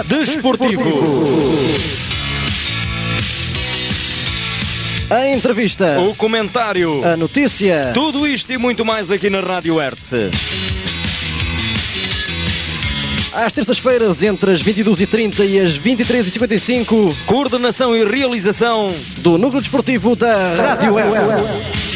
Desportivo. A entrevista, O comentário, a notícia, tudo isto e muito mais aqui na Rádio Hertz. às terças-feiras entre as 22h30 e as 23h55, Coordenação e realização do Núcleo Desportivo da Rádio Hertz.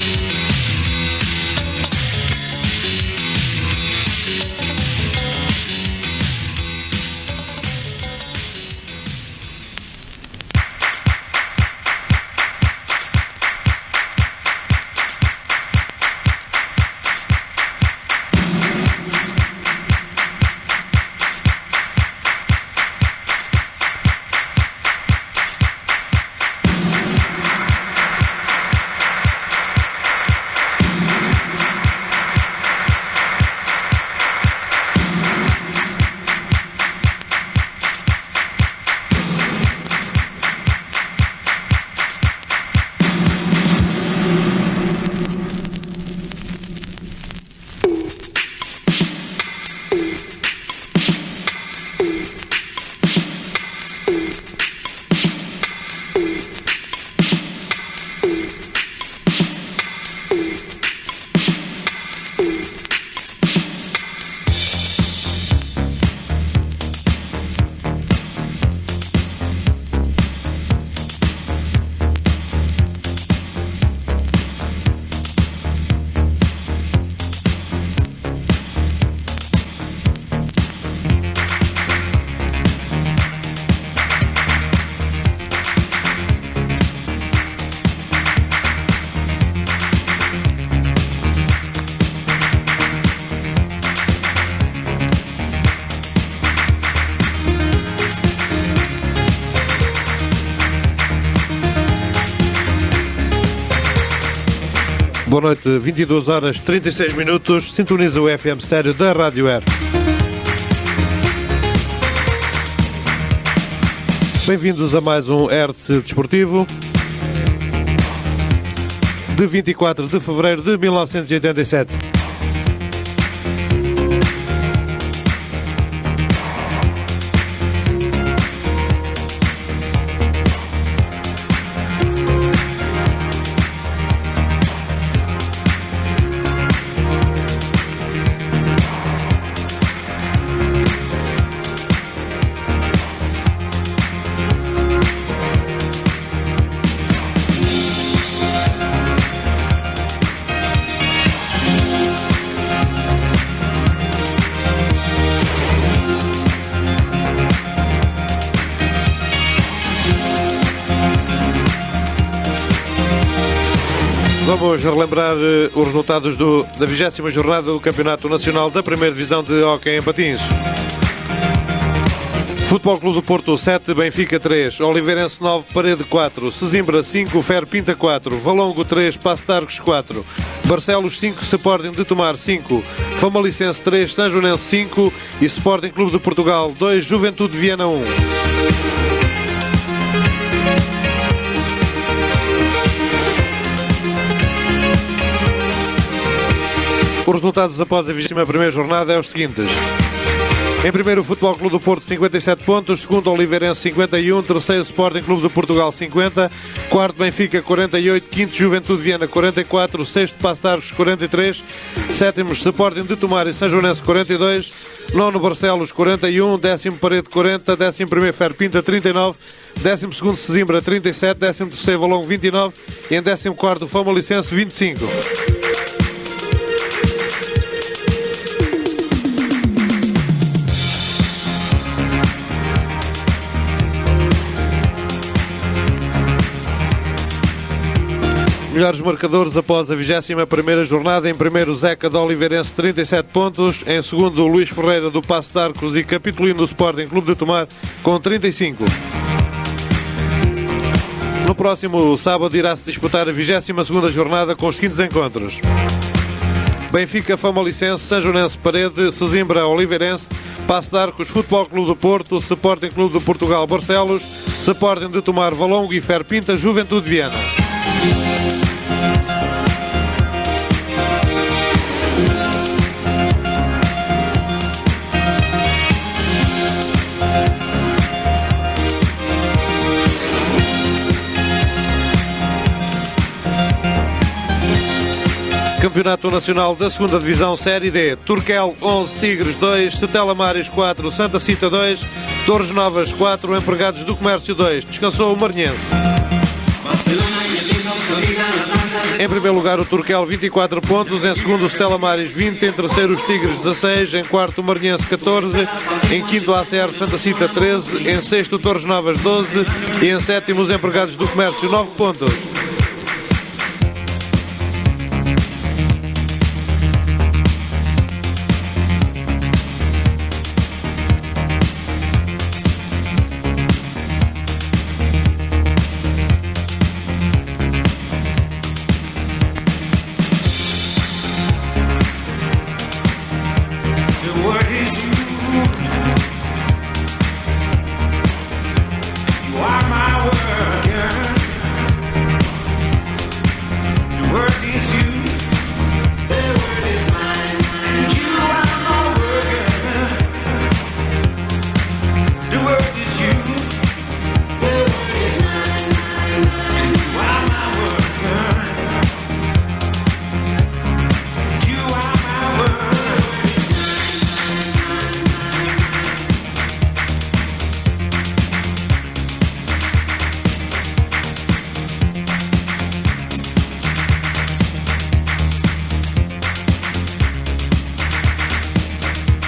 Boa noite, 22 horas 36 minutos, sintoniza o FM Estéreo da Rádio Hertz. Bem-vindos a mais um Hertz Desportivo de 24 de fevereiro de 1987. Vamos relembrar os resultados da 20ª jornada do Campeonato Nacional da Primeira Divisão de Hóquei em Patins. Futebol Clube do Porto 7, Benfica 3, Oliveirense 9, Parede 4, Sesimbra 5, Ferpinta 4, Valongo 3, Passo de Arcos 4, Barcelos 5, Sporting de Tomar 5, Famalichense 3, Sanjonense 5 e Sporting Clube de Portugal 2, Juventude de Viana 1. Os resultados após a 21ª jornada é os seguintes. Em primeiro, o Futebol Clube do Porto 57 pontos, segundo, Oliveirense 51, terceiro, Sporting Clube de Portugal 50, quarto, Benfica 48, quinto, Juventude de Viana 44, sexto, Passo de Arcos 43, sétimos, Sporting de Tomar e Sanjonense 42, nono, Barcelos 41, décimo, Parede 40, décimo primeiro, Ferpinta 39, décimo segundo, Sesimbra 37, décimo terceiro, Valongo 29 e em décimo quarto, Famalichense 25. Melhores marcadores após a 21ª jornada. Em primeiro, Zeca de Oliveirense 37 pontos. Em segundo, Luís Ferreira do Passo de Arcos e Capitolino do Sporting Clube de Tomar com 35. No próximo sábado irá-se disputar a 22ª jornada com os seguintes encontros: Benfica, Famalichense, Sanjonense, Parede, Sesimbra, Oliveirense, Passo de Arcos, Futebol Clube do Porto, Sporting Clube de Portugal, Barcelos, Sporting de Tomar, Valongo e Ferpinta, Juventude de Viana. Campeonato Nacional da 2ª Divisão Série D. Turquel 11, Tigres 2, Setela Maris 4, Santa Cita 2, Torres Novas 4, Empregados do Comércio 2. Descansou o Maranhense. Em primeiro lugar o Turquel 24 pontos, em segundo o Setela Maris 20, em terceiro os Tigres 16, em quarto o Maranhense 14, em quinto o ACR Santa Cita 13, em sexto o Torres Novas 12 e em sétimo os Empregados do Comércio 9 pontos.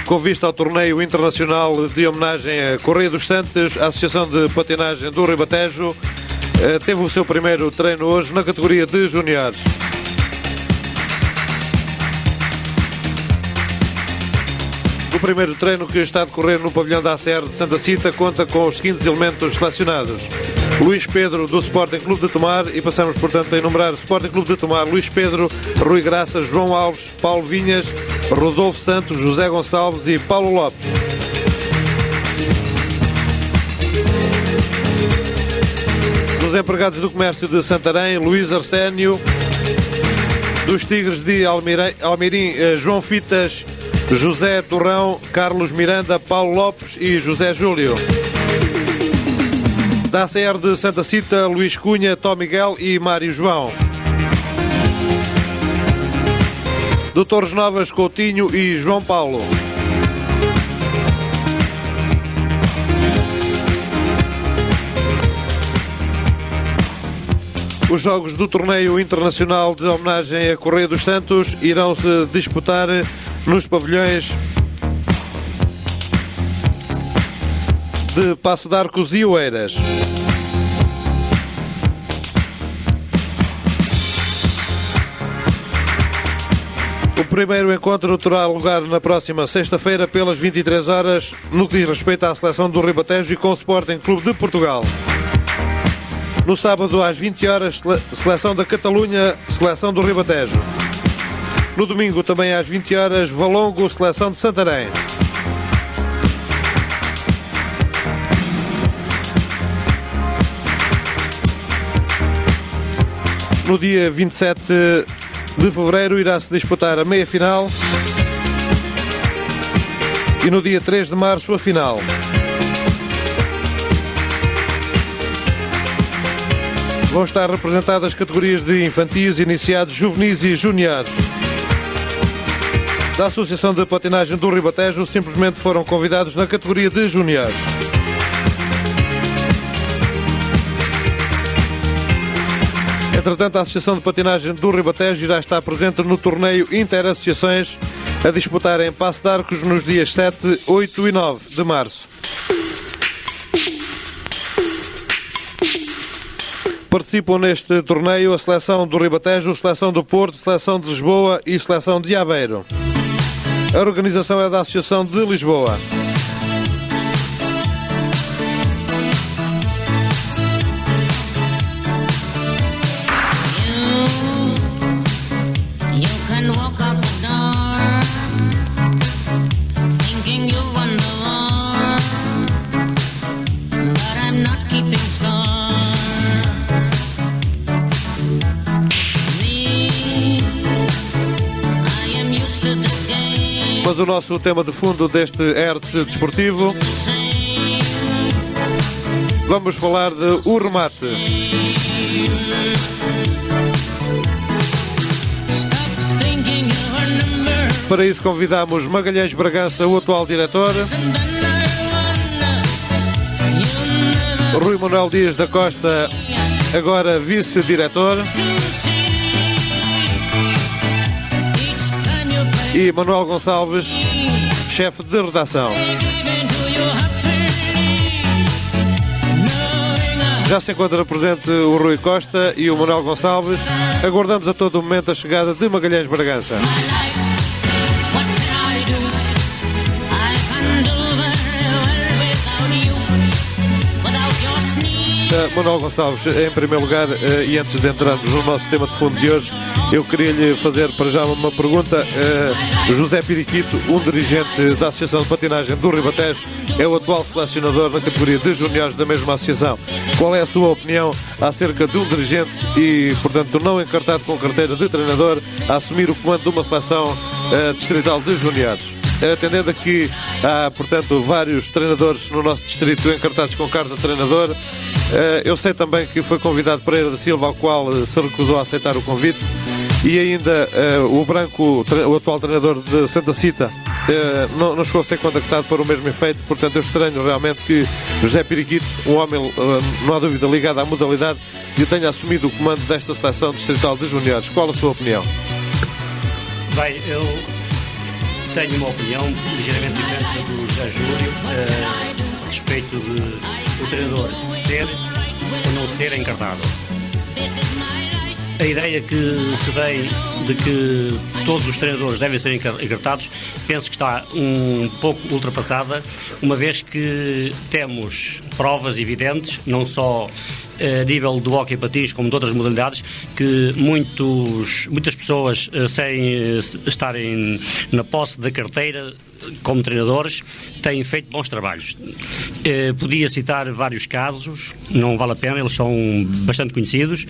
Com vista ao torneio internacional de homenagem a Correia dos Santos, a Associação de Patinagem do Ribatejo teve o seu primeiro treino hoje na categoria de juniores. O primeiro treino, que está a decorrer no pavilhão da ACR de Santa Cita, conta com os seguintes elementos selecionados: Luís Pedro, do Sporting Clube de Tomar, e passamos, portanto, a enumerar: Sporting Clube de Tomar, Luís Pedro, Rui Graça, João Alves, Paulo Vinhas, Rodolfo Santos, José Gonçalves e Paulo Lopes. Dos Empregados do Comércio de Santarém, Luís Arsénio. Dos Tigres de Almeirim, João Fitas, José Torrão, Carlos Miranda, Paulo Lopes e José Júlio. Da ACR de Santa Cita, Luís Cunha, Tó Miguel e Mário João. Do Torres Novas, Coutinho e João Paulo. Os jogos do torneio internacional de homenagem a Correia dos Santos irão-se disputar nos pavilhões de Passo de Arcos e Oeiras. O primeiro encontro terá lugar na próxima sexta-feira pelas 23 horas, no que diz respeito à seleção do Ribatejo e com o Sporting Clube de Portugal. No sábado às 20 horas, seleção da Catalunha, seleção do Ribatejo. No domingo também às 20 horas, Valongo, seleção de Santarém. No dia 27 de fevereiro irá-se disputar a meia-final e no dia 3 de março a final. Vão estar representadas as categorias de infantis, iniciados, juvenis e juniores. Da Associação de Patinagem do Ribatejo simplesmente foram convidados na categoria de juniores. Entretanto, a Associação de Patinagem do Ribatejo irá estar presente no torneio Interassociações a disputar em Passo de Arcos nos dias 7, 8 e 9 de março. Participam neste torneio a Seleção do Ribatejo, a Seleção do Porto, a Seleção de Lisboa e a Seleção de Aveiro. A organização é da Associação de Lisboa. Mas o nosso tema de fundo deste Hertz desportivo, vamos falar de o remate. Para isso convidamos Magalhães Bragança, o atual diretor, Rui Manuel Dias da Costa, agora vice-diretor, e Manuel Gonçalves, chefe de redação. Já se encontra presente o Rui Costa e o Manuel Gonçalves. Aguardamos a todo momento a chegada de Magalhães Bragança. Manuel Gonçalves, em primeiro lugar, e antes de entrarmos no nosso tema de fundo de hoje, eu queria-lhe fazer para já uma pergunta. José Piriquito, um dirigente da Associação de Patinagem do Ribatejo, é o atual selecionador na categoria de juniores da mesma associação. Qual é a sua opinião acerca de um dirigente e, portanto, não encartado com carteira de treinador a assumir o comando de uma seleção distrital de juniores? Atendendo aqui há, portanto, vários treinadores no nosso distrito encartados com carta de treinador. Eu sei também que foi convidado Pereira da Silva, ao qual se recusou a aceitar o convite. E ainda o Branco, o atual treinador de Santa Cita, não chegou a ser contactado para o mesmo efeito. Portanto, eu estranho realmente que José Piriquito, um homem, não há dúvida, ligado à modalidade, e tenha assumido o comando desta seleção distrital de juniores. Qual a sua opinião? Bem, eu tenho uma opinião ligeiramente diferente do José Júlio a respeito de o treinador ser ou não ser encartado. A ideia que se tem de que todos os treinadores devem ser encartados, penso que está um pouco ultrapassada, uma vez que temos provas evidentes, não só a nível do hóquei patins como de outras modalidades, que muitas pessoas, sem estarem na posse da carteira como treinadores, têm feito bons trabalhos. Podia citar vários casos, não vale a pena, eles são bastante conhecidos,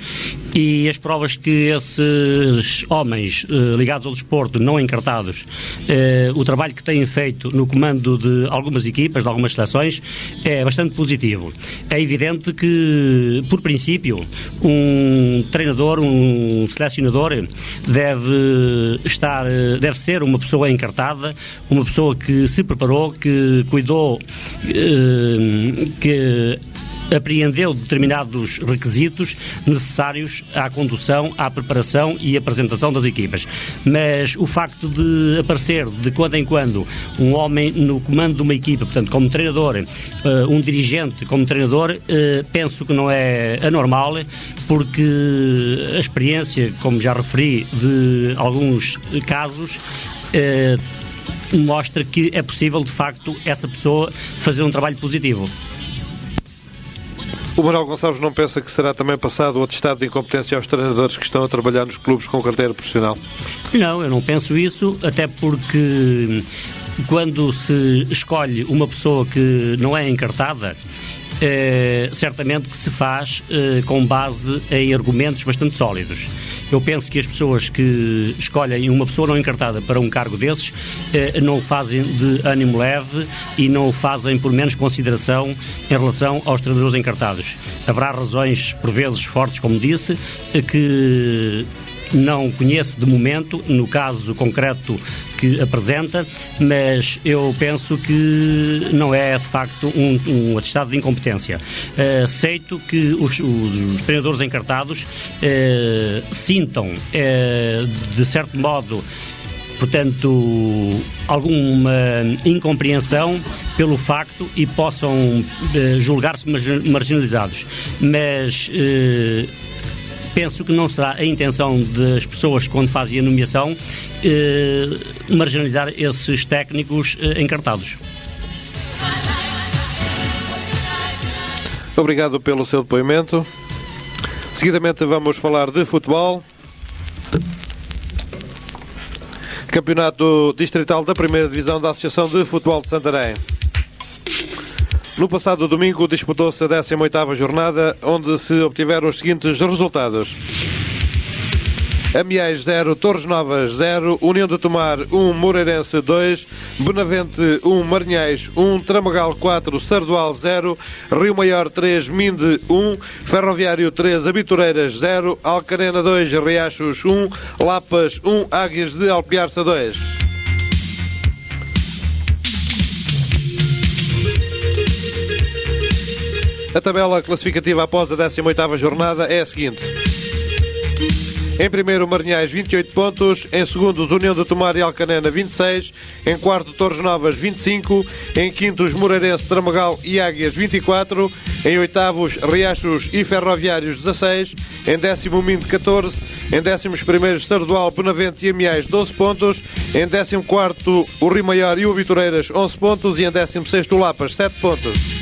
e as provas que esses homens ligados ao desporto, não encartados, o trabalho que têm feito no comando de algumas equipas, de algumas seleções, é bastante positivo. É evidente que, por princípio, um treinador, um selecionador deve ser uma pessoa encartada, uma pessoa que se preparou, que cuidou, que apreendeu determinados requisitos necessários à condução, à preparação e apresentação das equipas. Mas o facto de aparecer de quando em quando um homem no comando de uma equipa, portanto como treinador, um dirigente como treinador, penso que não é anormal, porque a experiência, como já referi, de alguns casos, mostra que é possível, de facto, essa pessoa fazer um trabalho positivo. O Manuel Gonçalves não pensa que será também passado o atestado de incompetência aos treinadores que estão a trabalhar nos clubes com carteira profissional? Não, eu não penso isso, até porque quando se escolhe uma pessoa que não é encartada, certamente que se faz com base em argumentos bastante sólidos. Eu penso que as pessoas que escolhem uma pessoa não encartada para um cargo desses não o fazem de ânimo leve e não o fazem por menos consideração em relação aos treinadores encartados. Haverá razões, por vezes fortes, como disse, que não conheço de momento, no caso concreto que apresenta, mas eu penso que não é, de facto, um atestado de incompetência. Aceito que os treinadores encartados sintam, de certo modo, portanto, alguma incompreensão pelo facto e possam julgar-se marginalizados. Mas penso que não será a intenção das pessoas, quando fazem a nomeação, marginalizar esses técnicos encartados. Obrigado pelo seu depoimento. Seguidamente vamos falar de futebol. Campeonato Distrital da Primeira Divisão da Associação de Futebol de Santarém. No passado domingo disputou-se a 18ª jornada, onde se obtiveram os seguintes resultados: Amiais 0, Torres Novas 0, União de Tomar 1, Moreirense 2, Benavente 1, Marinhais 1, Tramagal 4, Sardual 0, Rio Maior 3, Minde 1, Ferroviário 3, Abitureiras 0, Alcarena 2, Riachos 1, Lapas 1, Águias de Alpiarça 2. A tabela classificativa após a 18ª jornada é a seguinte. Em primeiro, Marinhais, 28 pontos. Em segundo, União de Tomar e Alcanena, 26. Em quarto, Torres Novas, 25. Em quintos, Moreirense, Tramagal e Águias, 24. Em oitavos, Riachos e Ferroviários, 16. Em décimo, Minho, 14. Em décimos primeiros, Sardual, Benavente e Amiais, 12 pontos. Em décimo quarto, o Rio Maior e o Vitoreiras, 11 pontos. E em décimo sexto, o Lapas, 7 pontos.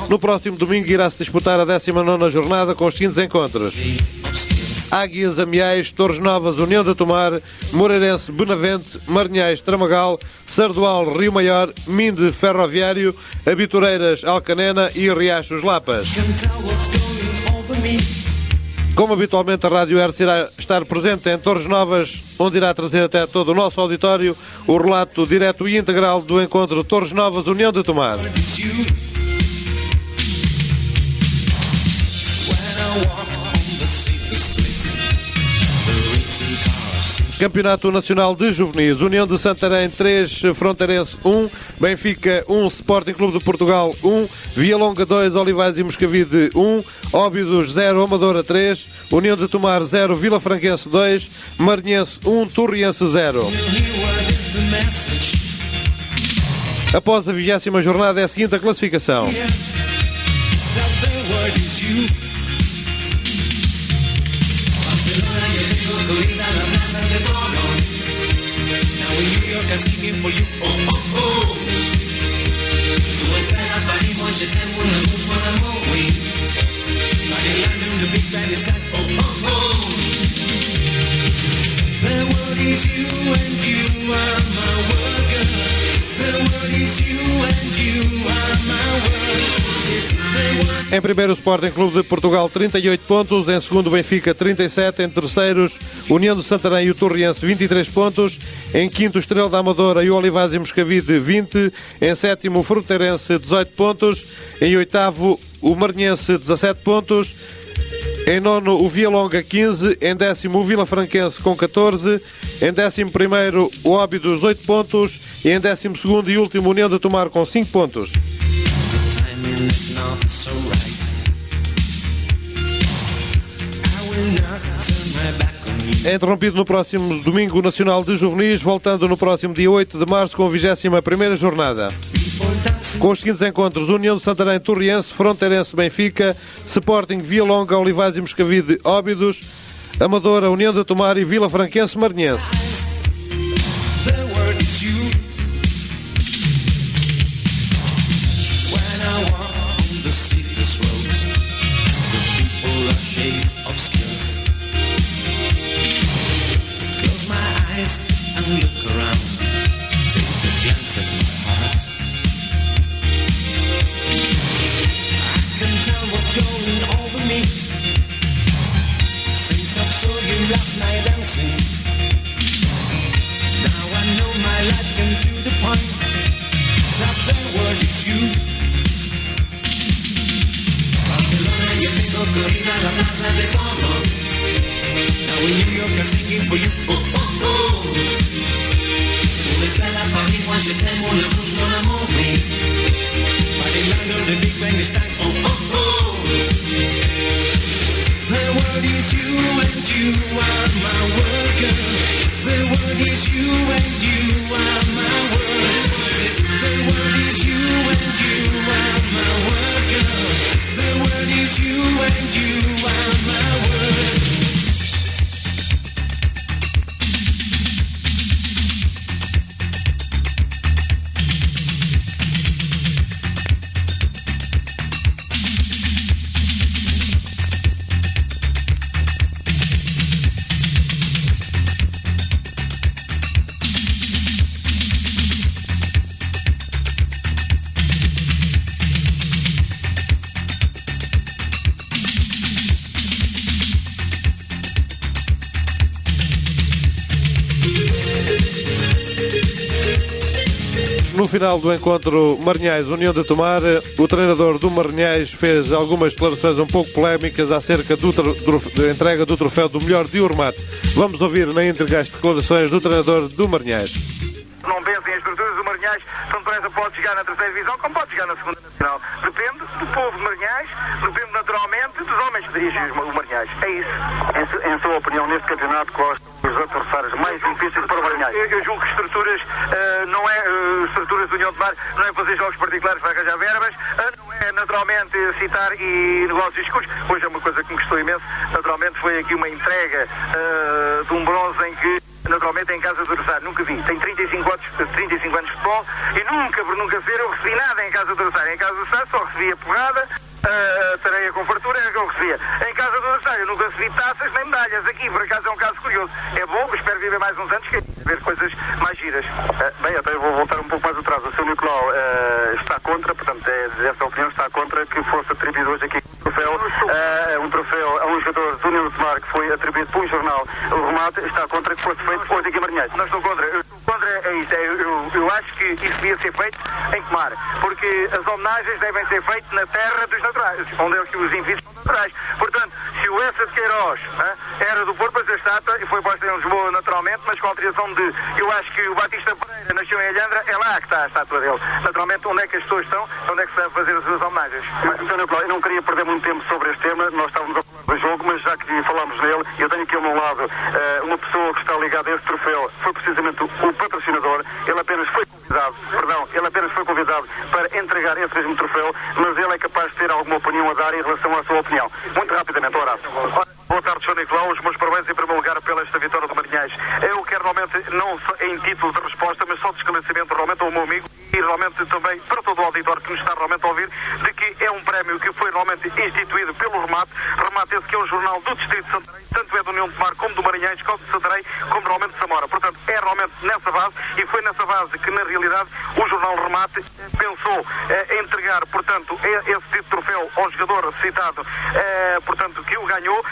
No próximo domingo irá-se disputar a 19ª jornada com os seguintes encontros. Águias, Amiais, Torres Novas, União de Tomar, Moreirense, Benavente, Marinhais, Tramagal, Sardual, Rio Maior, Minde, Ferroviário, Abitureiras, Alcanena e Riachos, Lapas. Como habitualmente a Rádio Hertz irá estar presente em Torres Novas, onde irá trazer até todo o nosso auditório o relato direto e integral do encontro Torres Novas, União de Tomar. Campeonato Nacional de Juvenis. União de Santarém 3, Fronteirense 1, Benfica 1, Sporting Clube de Portugal 1, Via Longa 2, Olivais e Moscavide 1, Óbidos 0, Amadora 3, União de Tomar 0, Vila Franquense 2, Marinhense 1, Torriense 0. Após a 20ª jornada é a seguinte a classificação. Em primeiro, o Sporting Clube de Portugal, 38 pontos. Em segundo, Benfica, 37. Em terceiros, União de Santarém e o Torriense, 23 pontos. Em quinto, Estrela da Amadora e o Olivais e Moscavide, 20. Em sétimo, o Fronteirense, 18 pontos. Em oitavo, o Marinhense, 17 pontos. Em nono, o Via Longa, 15. Em décimo, o Vila Franquense, com 14. Em décimo primeiro, o Óbidos, 8 pontos. E em décimo segundo e último, União de Tomar, com 5 pontos. É interrompido no próximo domingo o Nacional de Juvenis, voltando no próximo dia 8 de março com a 21ª jornada. Com os seguintes encontros: União de Santarém, Torriense, Fronteirense, Benfica, Sporting, Via Longa, Olivais e Moscavide, Óbidos, Amadora, União de Tomar e Vila Franquense, Marinhense. No final do encontro Marinhais-União de Tomar, o treinador do Marinhais fez algumas declarações um pouco polémicas acerca da entrega do troféu do melhor diurmate. Vamos ouvir na íntegra as declarações do treinador do Marinhais. Não vencem as estruturas do Marinhais. Marinhais São Teresa pode jogar na terceira divisão, como pode jogar na segunda nacional. Depende do povo de Marinhais, depende naturalmente dos homens que dirigem o Marinhais. É isso. Em sua opinião, neste campeonato, quais são os adversários mais difíceis para o Marinhais? Eu julgo que estruturas, estruturas do União de Mar, não é fazer jogos particulares para arranjar verbas, não é naturalmente citar e negócios escuros. Hoje é uma coisa que me gostou imenso, naturalmente foi aqui uma entrega de um bronze em que naturalmente em casa do Rosário, nunca vi. Tenho 35 anos de futebol e nunca ver eu recebi nada em casa do Rosário. Em casa do Rosário só recebia porrada, tareia com fartura é que eu recebia. Em casa do Rosário nunca recebi taças nem medalhas. Aqui, por acaso, é um caso curioso. É bom, espero viver mais uns anos, que é ver coisas mais giras. Bem, até vou voltar um pouco mais atrás. O Sr. Nicolau está contra, portanto, dessa opinião, está contra que fosse atribuído hoje aqui um troféu a um jogador do União de Mar que foi atribuído por um jornal. O remate está contra que fosse feito hoje aqui em Marinhais. Não estou contra. Eu estou contra isto. Eu acho que isso devia ser feito em Tomar, porque as homenagens devem ser feitas na terra dos naturais, onde é que os indivíduos são naturais. Portanto, se o Essa de Queiroz era do Porto, mas a estátua e foi posta em Lisboa naturalmente, mas com a autorização de, eu acho que o Batista Pereira nasceu em Alhandra, é lá que está a estátua dele. Naturalmente, onde é que as pessoas estão, onde é que se deve fazer as suas homenagens. Mas, Sr. Nicolau, eu não queria perder muito tempo sobre este tema, nós estávamos a falar do jogo, mas já que falámos nele, eu tenho aqui ao meu lado uma pessoa que está ligada a esse troféu, foi precisamente o patrocinador. Ele apenas foi convidado para entregar esse mesmo troféu, mas ele é capaz de ter alguma opinião a dar em relação à sua opinião. Muito rapidamente, Horácio. Boa tarde, Sr. Nicolau. Os meus parabéns em primeiro lugar pela esta vitória do Marinhais. Eu quero realmente, não só em título de resposta, mas só de esclarecimento realmente ao meu amigo e realmente também para todo o auditório que nos está realmente a ouvir, de que é um prémio que foi realmente instituído pelo Remate esse que é um jornal do Distrito de Santarém, tanto é do União de Mar como do Marinhais, como de Santarém, como realmente de Samora. Portanto, é realmente nessa base, e foi nessa base que na realidade o jornal Remate pensou entregar, portanto, esse tipo de troféu ao jogador citado, portanto, que o ganhou,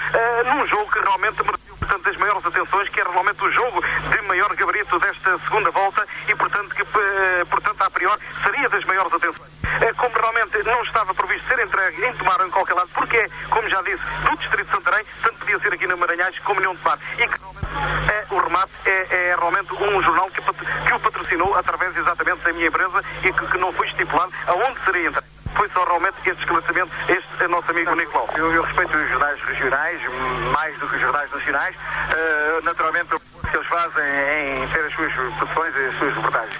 num jogo que realmente mereceu, portanto, as maiores atenções, que era realmente o jogo de maior gabarito desta segunda volta e, portanto, que, portanto, a priori, seria das maiores atenções. Como realmente não estava previsto ser entregue em Tomar ou em qualquer lado, porque é, como já disse, do Distrito de Santarém, tanto podia ser aqui na Marinhais como União de Mar. E que realmente o Remate é realmente um jornal que o patrocinou através exatamente da minha empresa e que não foi estipulado aonde seria entregue. Foi só realmente este esclarecimento, este é nosso amigo Nicolau. Eu respeito os jornais regionais, mais do que os jornais nacionais, naturalmente o que eles fazem em ter as suas produções e as suas reportagens.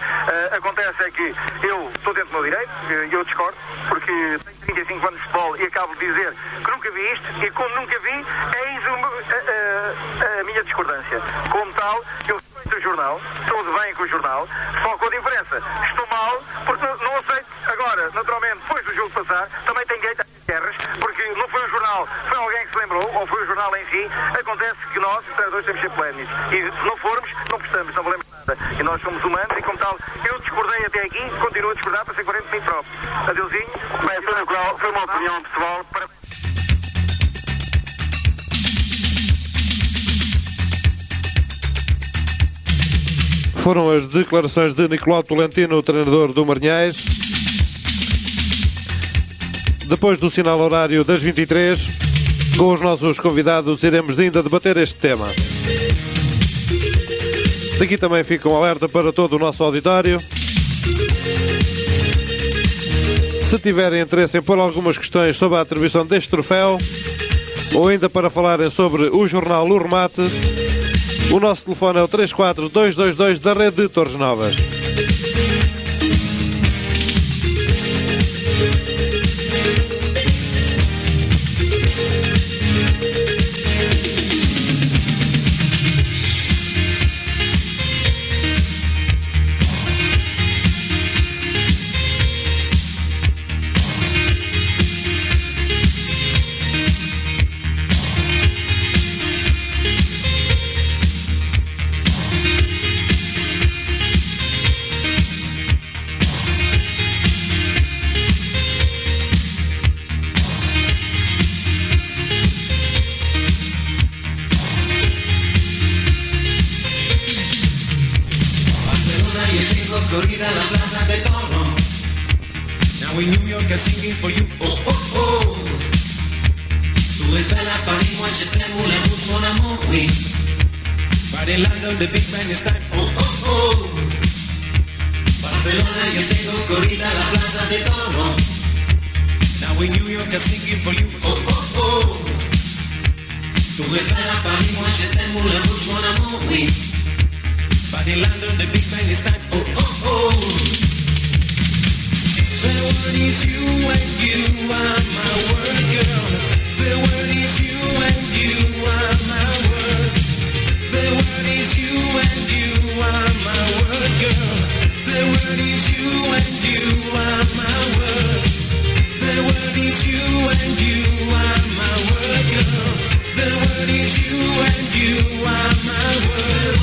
Acontece é que eu estou dentro do meu direito, eu discordo, porque tenho 35 anos de futebol e acabo de dizer que nunca vi isto, e como nunca vi, eis a minha discordância. Como tal, eu respeito o jornal, estou de bem com o jornal, só com a diferença. Estou mal, porque não aceito. Agora, naturalmente, depois do jogo passar, também tem direito a terras, porque não foi o jornal, foi alguém que se lembrou, ou foi o jornal em si. Acontece que nós, os treinadores, temos que ser polémicos. E se não formos, não prestamos, não valemos nada. E nós somos humanos e, como tal, eu discordei até aqui, continuo a discordar para ser coerente de mim próprio. Adeusinho. Bem, Sr. Nicolau, foi uma opinião pessoal para... Foram as declarações de Nicolau Tolentino, treinador do Marinhais. Depois do sinal horário das 23, com os nossos convidados, iremos ainda debater este tema. Daqui também fica um alerta para todo o nosso auditório. Se tiverem interesse em pôr algumas questões sobre a atribuição deste troféu, ou ainda para falarem sobre o jornal O Remate, o nosso telefone é o 34222 da rede de Torres Novas. The big band is time. Oh, oh, oh. Barcelona corrida a la plaza de Toro. Now in New York I'm singing for you, oh oh oh. Tu me fais à Paris, moi je t'aime, Moulin Rouge, mon amour, oui. But in London the Big Bang is time, oh oh oh. The word is you and you are my word, girl. The word is you and you are my word. The word is you and you are my word, girl. The word is you and you are my word. The word is you and you are my word, girl. The word is you and you are my word.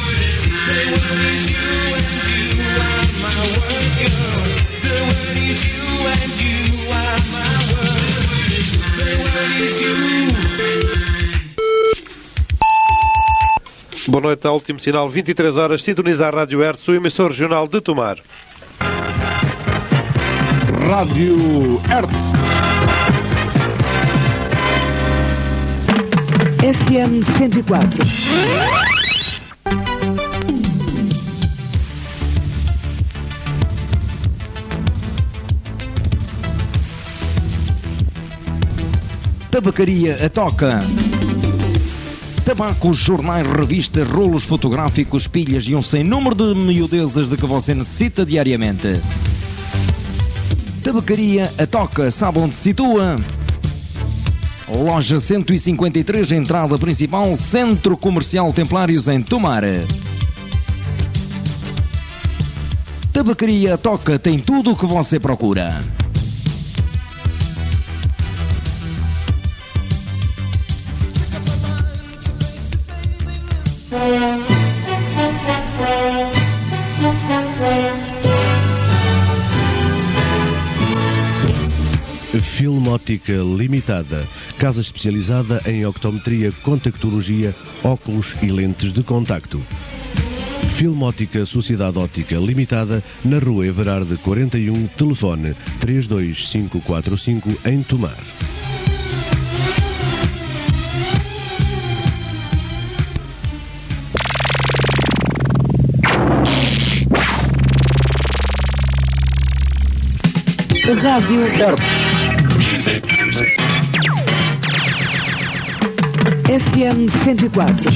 The word is you and you are my word, girl. The word is you and you are my word. The word is you. Boa noite, ao último sinal, 23 horas, sintoniza a Rádio Hertz, o emissor regional de Tomar. Rádio Hertz. FM 104. Tabacaria a Toca. Tabacos, jornais, revistas, rolos fotográficos, pilhas e um sem número de miudezas de que você necessita diariamente. Tabacaria a Toca, sabe onde se situa? Loja 153, entrada principal, Centro Comercial Templários em Tomar. Tabacaria a Toca tem tudo o que você procura. Filmótica Limitada, casa especializada em optometria, contactologia, óculos e lentes de contacto. Filmótica Sociedade Óptica Limitada, na Rua Everarde 41, telefone 32545 em Tomar. Rádio Hertz. FM 104.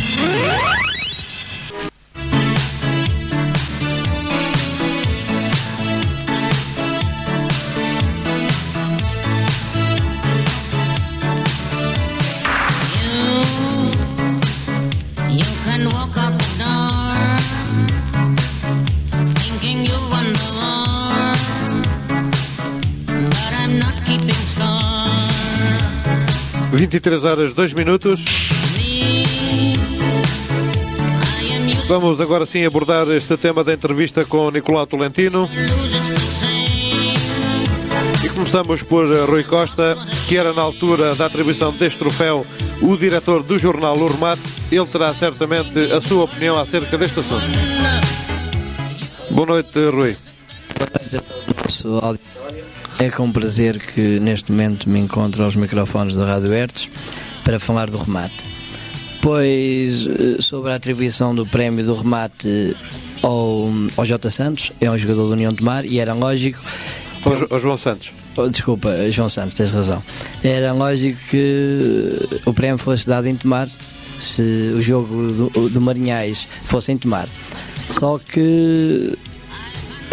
You can walk out the door, thinking you won the war, but I'm not keeping score. 23 horas, 2 minutos. Vamos agora sim abordar este tema da entrevista com Nicolau Tolentino. E começamos por Rui Costa, que era na altura da atribuição deste troféu o diretor do jornal O Remate. Ele terá certamente a sua opinião acerca deste assunto. Boa noite, Rui. Boa noite a todo o nosso auditório. É com prazer que neste momento me encontro aos microfones da Rádio Hertz para falar do remate. Pois, sobre a atribuição do prémio do remate ao J. Santos, é um jogador da União de Tomar, e era lógico... Ao João Santos. Desculpa, João Santos, tens razão. Era lógico que o prémio fosse dado em Tomar, se o jogo do Marinhais fosse em Tomar. Só que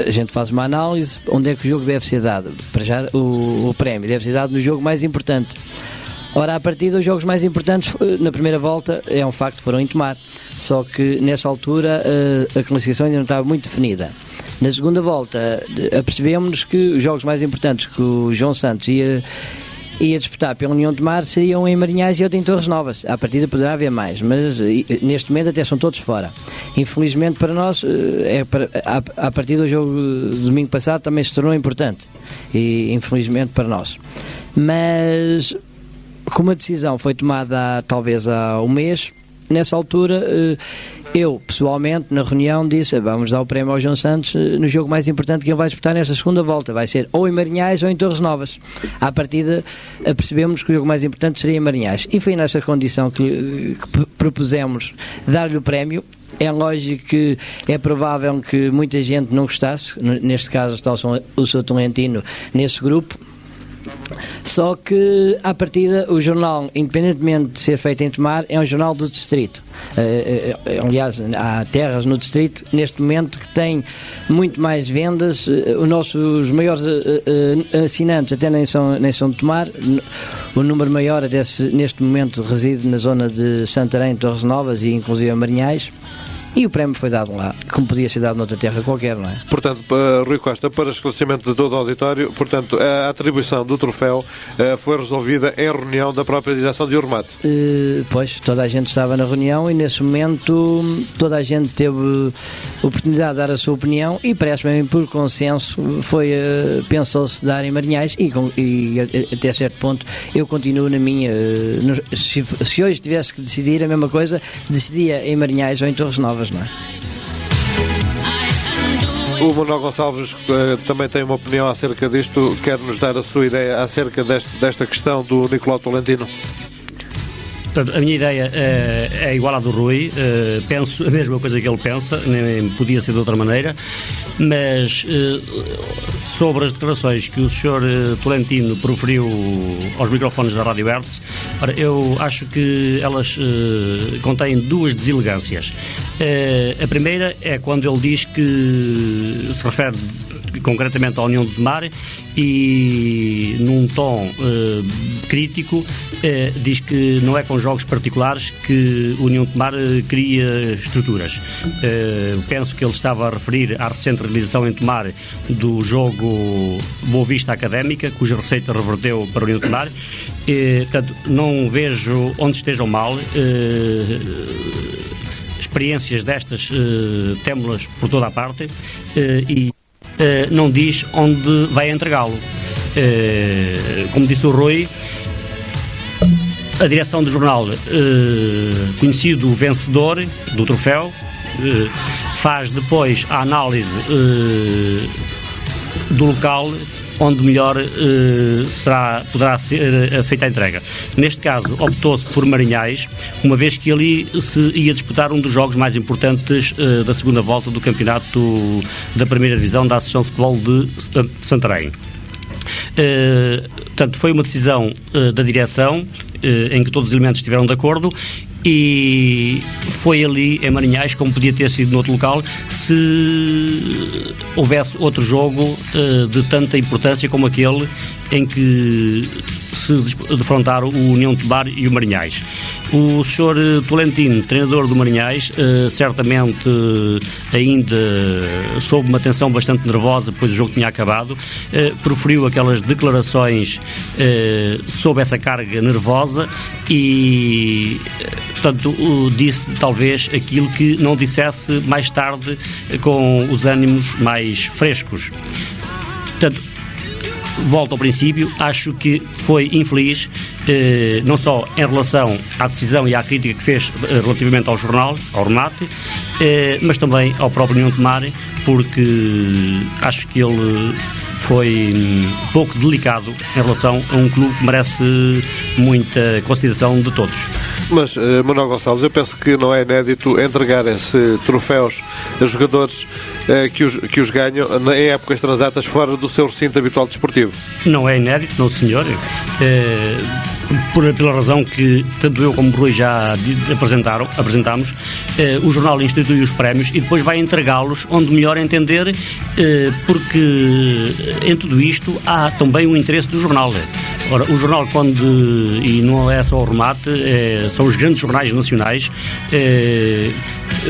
a gente faz uma análise, onde é que o jogo deve ser dado. Para já, o prémio deve ser dado no jogo mais importante. Ora, a partir dos jogos mais importantes, na primeira volta, é um facto, foram em Tomar. Só que nessa altura a classificação ainda não estava muito definida. Na segunda volta, apercebemos-nos que os jogos mais importantes que o João Santos ia disputar pela União de Tomar seriam em Marinhais e outro em Torres Novas. À partida poderá haver mais, mas neste momento até são todos fora. Infelizmente para nós, a partir do jogo do domingo passado também se tornou importante. E infelizmente para nós. Mas como a decisão foi tomada talvez há um mês, nessa altura Eu, pessoalmente, na reunião disse, vamos dar o prémio ao João Santos no jogo mais importante que ele vai disputar nesta segunda volta. Vai ser ou em Marinhais ou em Torres Novas. À partida, percebemos que o jogo mais importante seria em Marinhais. E foi nessa condição que propusemos dar-lhe o prémio. É lógico que é provável que muita gente não gostasse, neste caso está o Sr. Tolentino nesse grupo. Só que, à partida, o jornal, independentemente de ser feito em Tomar, é um jornal do distrito. Aliás, há terras no distrito, neste momento, que têm muito mais vendas. Os maiores assinantes até nem são de Tomar. O número maior, até neste momento, reside na zona de Santarém, Torres Novas e, inclusive, Marinhais. E o prémio foi dado lá, como podia ser dado noutra terra qualquer, não é? Portanto, Rui Costa, para esclarecimento de todo o auditório, portanto, a atribuição do troféu foi resolvida em reunião da própria direção de Ormate. Pois, toda a gente estava na reunião e nesse momento toda a gente teve oportunidade de dar a sua opinião e parece-me por consenso pensou-se dar em Marinhais e até certo ponto eu continuo na minha. Se hoje tivesse que decidir a mesma coisa, decidia em Marinhais ou em Torres Novas. Não é? O Manuel Gonçalves também tem uma opinião acerca disto. Quer-nos dar a sua ideia acerca desta questão do Nicolau Tolentino? Portanto, a minha ideia é igual à do Rui. Penso a mesma coisa que ele pensa, nem podia ser de outra maneira, mas sobre as declarações que o Sr. Tolentino proferiu aos microfones da Rádio Hertz, eu acho que elas contêm duas deselegâncias. A primeira é quando ele diz que se refere concretamente à União de Tomar e num tom crítico diz que não é com jogos particulares que a União de Tomar cria estruturas. Penso que ele estava a referir à recente realização em Tomar do jogo Boa Vista Académica, cuja receita reverteu para a União de Tomar. Portanto, não vejo onde estejam mal. Experiências destas temos-las por toda a parte e não diz onde vai entregá-lo. Como disse o Rui, a direção do jornal, conhecido o vencedor do troféu, faz depois a análise do local onde melhor poderá ser feita a entrega. Neste caso, optou-se por Marinhais, uma vez que ali se ia disputar um dos jogos mais importantes da segunda volta do campeonato da primeira divisão da Associação de Futebol de Santarém. Portanto, foi uma decisão da direção em que todos os elementos estiveram de acordo e foi ali em Marinhais, como podia ter sido noutro local, se houvesse outro jogo de tanta importância como aquele em que se defrontaram o União de Tomar e o Marinhais. O Sr. Tolentino, treinador do Marinhais, certamente ainda sob uma tensão bastante nervosa, pois o jogo tinha acabado, proferiu aquelas declarações sob essa carga nervosa e, portanto, disse talvez aquilo que não dissesse mais tarde com os ânimos mais frescos. Portanto, volto ao princípio, acho que foi infeliz, não só em relação à decisão e à crítica que fez relativamente ao jornal, ao remate, mas também ao próprio União de Tomar, porque acho que ele foi pouco delicado em relação a um clube que merece muita consideração de todos. Mas, Manuel Gonçalves, eu penso que não é inédito entregarem-se troféus a jogadores que os ganham em épocas transatas fora do seu recinto habitual desportivo. Não é inédito, não senhor. Pela razão que tanto eu como o Rui já apresentámos, o jornal institui os prémios e depois vai entregá-los onde melhor entender, porque em tudo isto há também um interesse do jornal. Ora, o jornal, e não é só o remate, são os grandes jornais nacionais,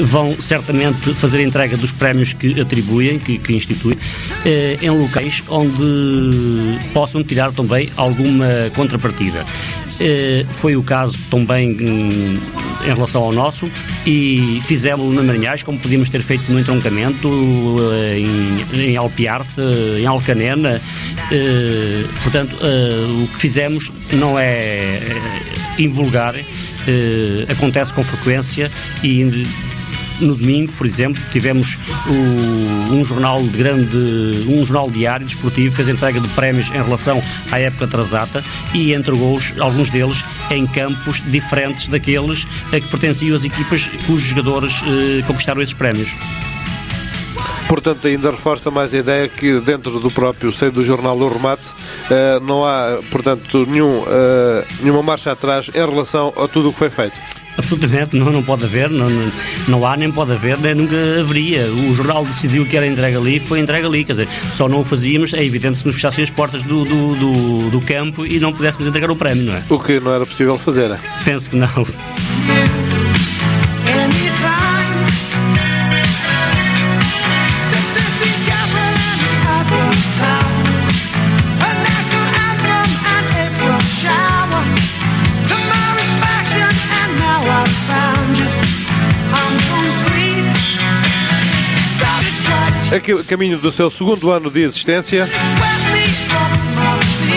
vão certamente fazer a entrega dos prémios que atribuem, que instituem, em locais onde possam tirar também alguma contrapartida. Foi o caso também em relação ao nosso e fizemos-lo na Marinhais, como podíamos ter feito no entroncamento, em Alpiarce, em Alcanena. Portanto, o que fizemos não é invulgar, acontece com frequência e No domingo, por exemplo, tivemos um jornal diário desportivo, fez entrega de prémios em relação à época atrasada e entregou-os, alguns deles, em campos diferentes daqueles a que pertenciam as equipas cujos jogadores conquistaram esses prémios. Portanto, ainda reforça mais a ideia que dentro do próprio seio do jornal O Remate não há, portanto, nenhuma marcha atrás em relação a tudo o que foi feito. Absolutamente, não pode haver, não há nem pode haver, nem nunca haveria. O jornal decidiu que era entregue ali, foi entregue ali, quer dizer, só não o fazíamos, é evidente, se nos fechassem as portas do campo e não pudéssemos entregar o prémio, não é? O que não era possível fazer, é? Penso que não. Aqui, a caminho do seu segundo ano de existência,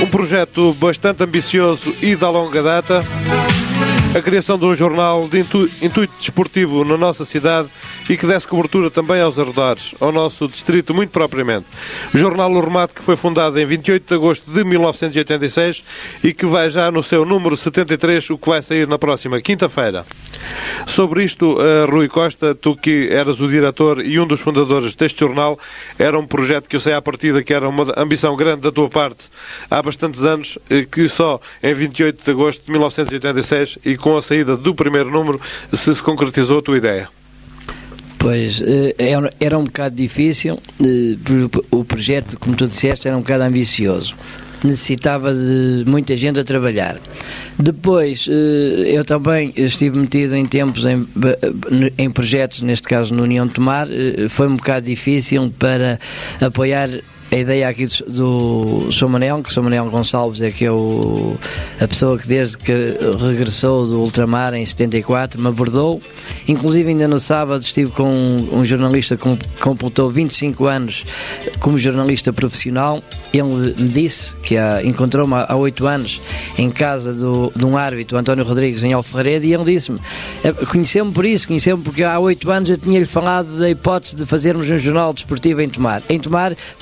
um projeto bastante ambicioso e de longa data, a criação de um jornal de intuito desportivo na nossa cidade e que desse cobertura também aos arredores, ao nosso distrito muito propriamente. O jornal O Remate, que foi fundado em 28 de agosto de 1986 e que vai já no seu número 73, o que vai sair na próxima quinta-feira. Sobre isto, Rui Costa, tu que eras o diretor e um dos fundadores deste jornal, era um projeto que eu sei à partida que era uma ambição grande da tua parte há bastantes anos, que só em 28 de agosto de 1986 e com a saída do primeiro número se concretizou a tua ideia. Pois, era um bocado difícil, o projeto, como tu disseste, era um bocado ambicioso. Necessitava de muita gente a trabalhar. Depois, eu também estive metido em tempos em projetos, neste caso no União de Tomar, foi um bocado difícil para apoiar a ideia aqui do Sr. Manel, que o Sr. Manel Gonçalves é que é a pessoa que desde que regressou do ultramar em 74 me abordou. Inclusive ainda no sábado estive com um jornalista que completou 25 anos como jornalista profissional. Ele me disse que encontrou-me há 8 anos em casa de um árbitro, António Rodrigues, em Alfarrede, e ele disse-me, conheceu-me por isso, conheceu-me porque há 8 anos eu tinha-lhe falado da hipótese de fazermos um jornal desportivo em Tomar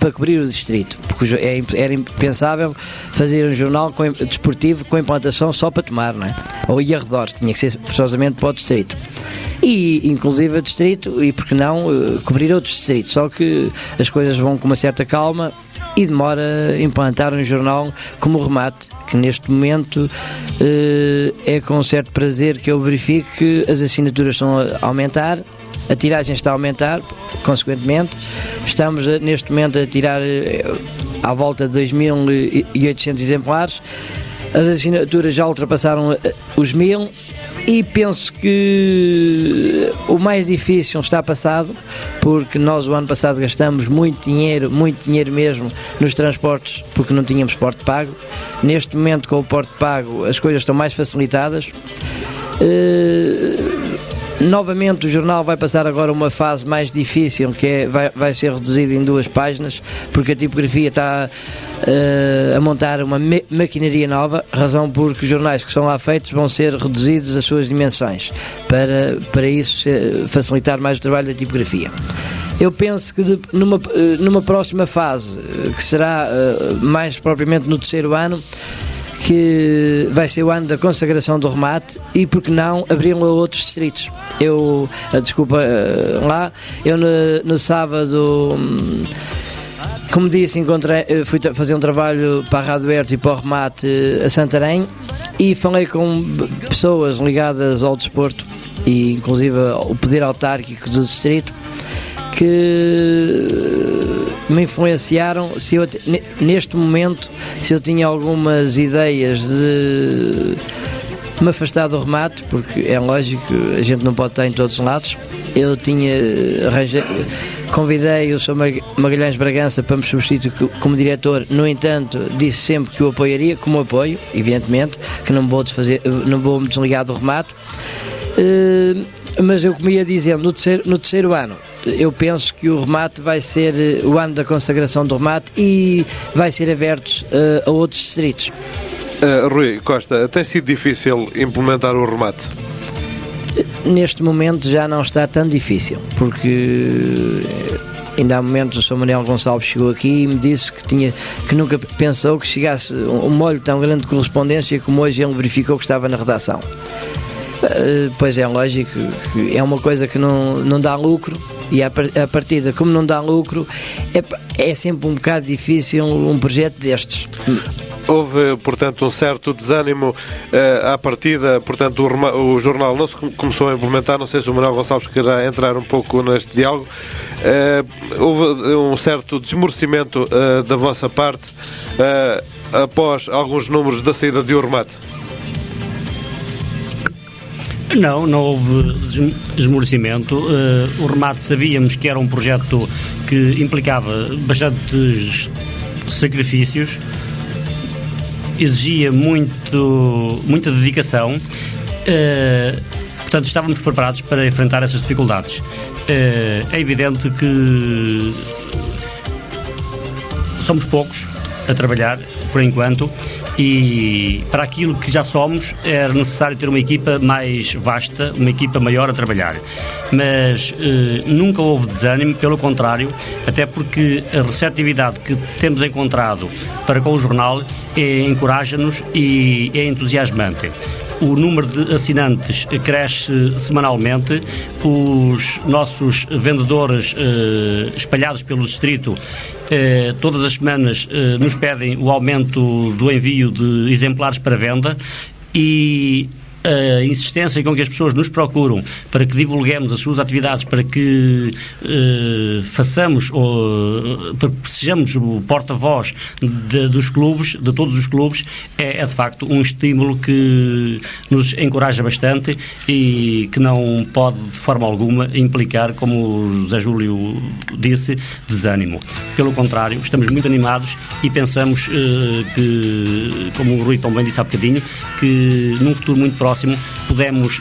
para cobrir o distrito, porque era impensável fazer um jornal desportivo com implantação só para Tomar, não é? Ou em arredores, tinha que ser forçosamente para o distrito. E inclusive o distrito, e porque não cobrir outros distritos, só que as coisas vão com uma certa calma e demora a implantar um jornal como o Remate, que neste momento é com certo prazer que eu verifico que as assinaturas estão a aumentar, a tiragem está a aumentar, consequentemente estamos neste momento a tirar à volta de 2.800 exemplares, as assinaturas já ultrapassaram os 1.000 e penso que o mais difícil está passado, porque nós o ano passado gastamos muito dinheiro mesmo nos transportes, porque não tínhamos porte pago. Neste momento, com o porte pago, as coisas estão mais facilitadas. Novamente o jornal vai passar agora uma fase mais difícil, que vai ser reduzido em 2 páginas, porque a tipografia está a montar uma maquinaria nova, razão porque os jornais que são lá feitos vão ser reduzidos as suas dimensões, para isso facilitar mais o trabalho da tipografia. Eu penso que numa próxima fase, que será mais propriamente no 3º ano, que vai ser o ano da consagração do Remate, e porque não abri-lo a outros distritos. Eu no sábado, como disse, fui fazer um trabalho para a Rádio Herto e para o Remate a Santarém, e falei com pessoas ligadas ao desporto e inclusive ao poder autárquico do distrito, que me influenciaram neste momento, se eu tinha algumas ideias de me afastar do Remate, porque é lógico, a gente não pode estar em todos os lados. Eu convidei o Sr. Magalhães Bragança para me substituir como diretor, no entanto disse sempre que o apoiaria, como apoio, evidentemente, que não vou me desligar do Remate. Mas eu, como ia dizendo, no terceiro ano, eu penso que o Remate vai ser o ano da consagração do Remate e vai ser aberto a outros distritos. Rui Costa, tem sido difícil implementar o Remate? Neste momento já não está tão difícil, porque ainda há momentos o Sr. Manuel Gonçalves chegou aqui e me disse que nunca pensou que chegasse um molho tão grande de correspondência como hoje ele verificou que estava na redação. Pois é lógico que é uma coisa que não dá lucro, e a partida, como não dá lucro, é sempre um bocado difícil um projeto destes. Houve, portanto, um certo desânimo à partida, portanto o jornal não se começou a implementar. Não sei se o Manuel Gonçalves quererá entrar um pouco neste diálogo. Houve um certo desmorecimento da vossa parte após alguns números da saída de Urmate. Não houve esmorecimento. O remate sabíamos que era um projeto que implicava bastantes sacrifícios, exigia muita dedicação, portanto estávamos preparados para enfrentar essas dificuldades. É evidente que somos poucos a trabalhar por enquanto, e para aquilo que já somos era necessário ter uma equipa mais vasta, uma equipa maior a trabalhar, mas nunca houve desânimo, pelo contrário, até porque a receptividade que temos encontrado para com o jornal encoraja-nos e é entusiasmante. O número de assinantes cresce semanalmente, os nossos vendedores espalhados pelo distrito todas as semanas nos pedem o aumento do envio de exemplares para venda, e a insistência com que as pessoas nos procuram para que divulguemos as suas atividades, para que façamos para que sejamos o porta-voz dos clubes, de todos os clubes, é de facto um estímulo que nos encoraja bastante e que não pode de forma alguma implicar, como o José Júlio disse, desânimo. Pelo contrário, estamos muito animados e pensamos que, como o Rui também disse há bocadinho, que num futuro muito próximo podemos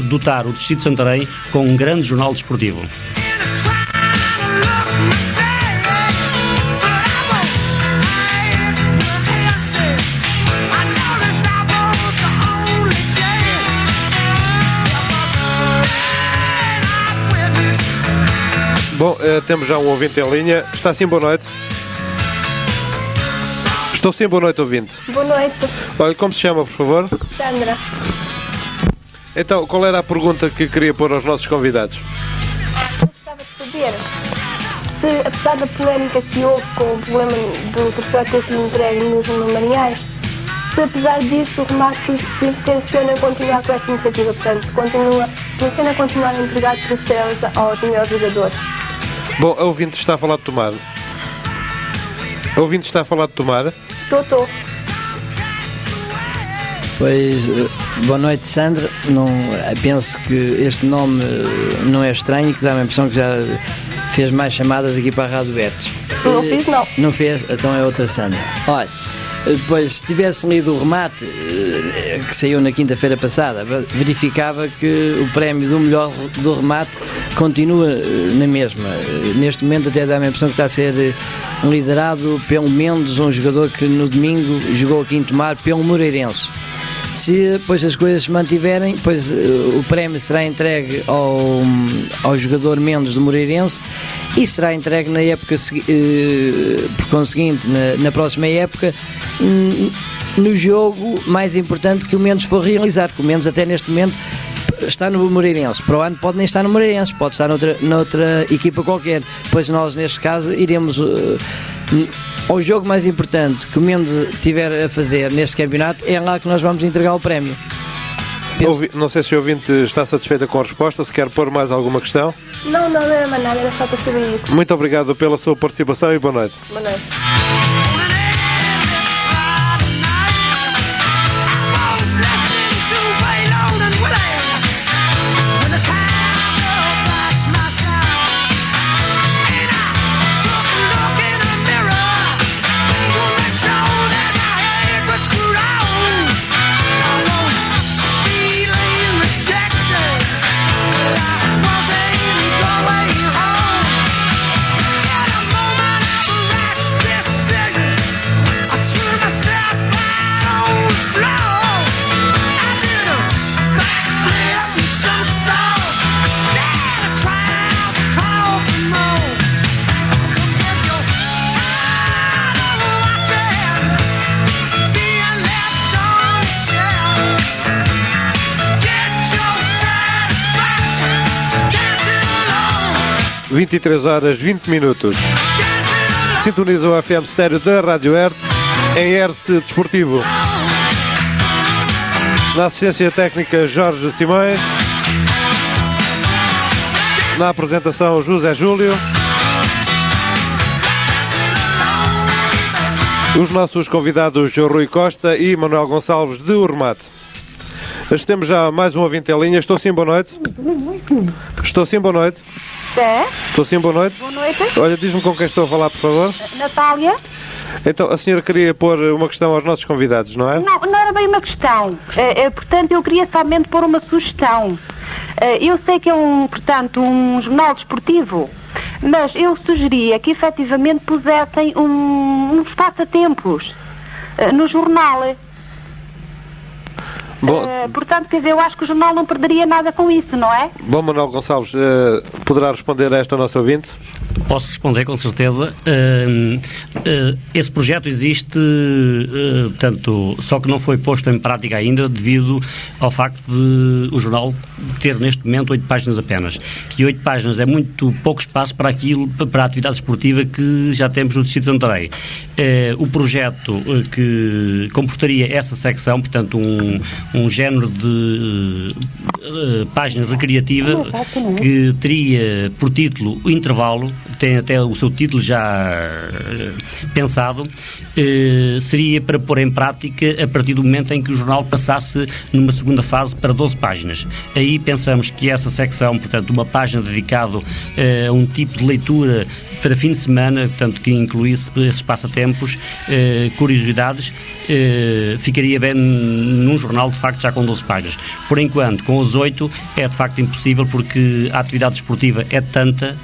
dotar o Distrito de Santarém com um grande jornal desportivo. Bom, temos já um ouvinte em linha. Está sim, boa noite. Estou sim, boa noite, ouvinte. Boa noite. Olha, como se chama, por favor? Sandra. Então, qual era a pergunta que queria pôr aos nossos convidados? Eu gostava de saber se, apesar da polémica que houve com o problema do troféu ter sido entregue nos Marinhais, se apesar disso o remate se tenciona continuar com esta iniciativa, portanto, tenciona continuar a entregar troféus aos melhores jogadores. Bom, a ouvinte está a falar de Tomar. A ouvinte está a falar de Tomar? Estou. Pois, boa noite, Sandra. Penso que este nome não é estranho, que dá a impressão que já fez mais chamadas aqui para a Rádio Bertes. Não fiz, não. Não fez? Então é outra Sandra. Olha, depois, se tivesse lido o remate que saiu na quinta-feira passada, verificava que o prémio do melhor do remate continua na mesma. Neste momento até dá a impressão que está a ser liderado pelo menos um jogador que no domingo jogou aqui em Tomar, pelo Moreirense. Se depois as coisas se mantiverem, pois o prémio será entregue ao jogador Mendes do Moreirense e será entregue na época, por conseguinte, na próxima época, no jogo mais importante que o Mendes for realizar, que o Mendes até neste momento está no Moreirense. Para o ano pode nem estar no Moreirense, pode estar noutra equipa qualquer. Pois nós, neste caso, iremos ao jogo mais importante que o Mendes tiver a fazer neste campeonato, é lá que nós vamos entregar o prémio. Não sei se o ouvinte está satisfeita com a resposta, se quer pôr mais alguma questão. Não era mais nada, era só para saber isso. Muito obrigado pela sua participação e boa noite. Boa noite. This 23 horas 20 minutos. Sintoniza o FM Estéreo da Rádio Hertz em Hertz Desportivo. Na assistência técnica Jorge Simões. Na apresentação José Júlio. Os nossos convidados Rui Costa e Manuel Gonçalves de Urmate. Temos já mais um ouvinte em linha. Estou sim, boa noite. Estou sim, boa noite. Estou sim, boa noite. Boa noite. Olha, diz-me com quem estou a falar, por favor. Natália. Então, a senhora queria pôr uma questão aos nossos convidados, não é? Não era bem uma questão. Portanto, eu queria somente pôr uma sugestão. Eu sei que é portanto, um jornal desportivo, mas eu sugeria que efetivamente pusessem uns passatempos no jornal. Bom, portanto, quer dizer, eu acho que o jornal não perderia nada com isso, não é? Bom, Manuel Gonçalves, poderá responder a esta nossa ouvinte? Posso responder, com certeza. Esse projeto existe, portanto, só que não foi posto em prática ainda devido ao facto de o jornal ter neste momento 8 páginas apenas. E 8 páginas é muito pouco espaço para a atividade esportiva que já temos no Distrito de Santarém. O projeto que comportaria essa secção, portanto, um género de página recreativa que teria por título o intervalo, tem até o seu título já pensado, seria para pôr em prática a partir do momento em que o jornal passasse numa segunda fase para 12 páginas. Aí pensamos que essa secção, portanto, uma página dedicada a um tipo de leitura para fim de semana, portanto, que incluísse esses passatempos, curiosidades, ficaria bem num jornal, de facto, já com 12 páginas. Por enquanto, com os 8, é de facto impossível, porque a atividade esportiva é tanta,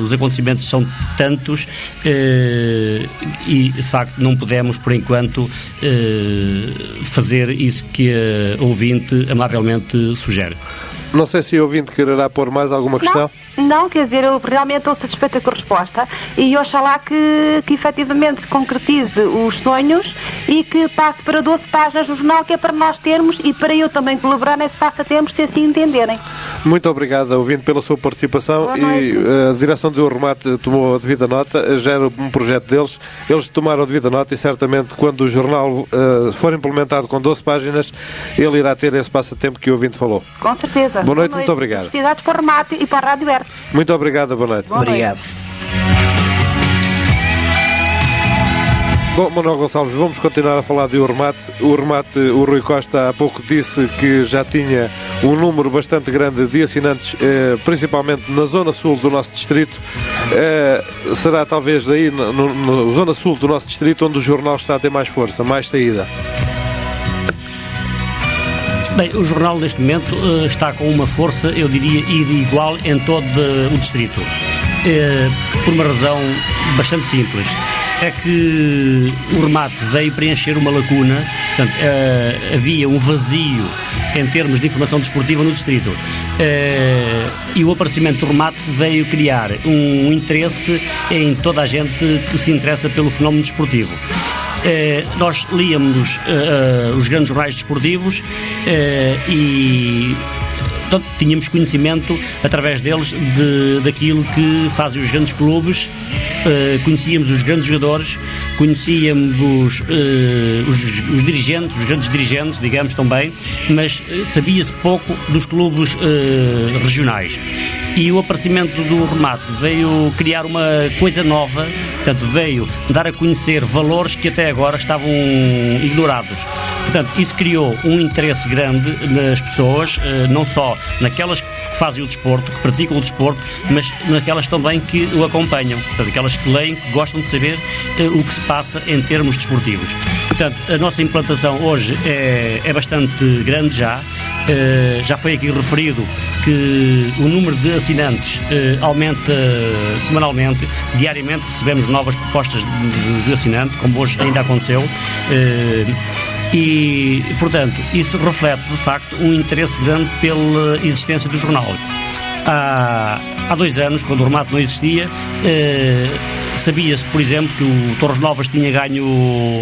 os acontecimentos são tantos, e, de facto, não podemos, por enquanto, fazer isso que a ouvinte amavelmente sugere. Não sei se o ouvinte quererá pôr mais alguma questão. Não, quer dizer, eu realmente estou satisfeita com a resposta e oxalá que efetivamente se concretize os sonhos e que passe para 12 páginas no jornal, que é para nós termos e para eu também colaborar nesse passatempo, se assim entenderem. Muito obrigado, ouvinte, pela sua participação. E a direção do Urmate tomou a devida nota, já era um projeto deles, eles tomaram a devida nota e certamente quando o jornal for implementado com 12 páginas, ele irá ter esse passatempo que o ouvinte falou. Com certeza. Boa noite, muito obrigado. Felicidades para o Remate e para a Rádio Hertz. Muito obrigado, boa noite. Obrigado. Bom, Manuel Gonçalves, vamos continuar a falar de Urmate. O Rui Costa há pouco disse que já tinha um número bastante grande de assinantes, principalmente na zona sul do nosso distrito. Será talvez aí na zona sul do nosso distrito onde o jornal está a ter mais força, mais saída. Bem, o jornal neste momento está com uma força, eu diria, igual em todo o distrito. Por uma razão bastante simples. É que o Remate veio preencher uma lacuna, portanto, havia um vazio em termos de informação desportiva no distrito. E o aparecimento do Remate veio criar um interesse em toda a gente que se interessa pelo fenómeno desportivo. Nós líamos os grandes jornais desportivos e portanto, tínhamos conhecimento através deles daquilo que fazem os grandes clubes, conhecíamos os grandes jogadores, conhecíamos os dirigentes, os grandes dirigentes, digamos também, mas sabia-se pouco dos clubes regionais. E o aparecimento do Remate veio criar uma coisa nova, portanto, veio dar a conhecer valores que até agora estavam ignorados. Portanto, isso criou um interesse grande nas pessoas, não só naquelas que fazem o desporto, que praticam o desporto, mas naquelas também que o acompanham. Portanto, aquelas que leem, que gostam de saber o que se passa em termos desportivos. Portanto, a nossa implantação hoje é bastante grande já. Já foi aqui referido que o número de assinantes aumenta semanalmente, diariamente recebemos novas propostas de assinante, como hoje ainda aconteceu, e, portanto, isso reflete, de facto, um interesse grande pela existência do jornal. Há 2 anos, quando o Remate não existia, Sabia-se, por exemplo, que o Torres Novas tinha ganho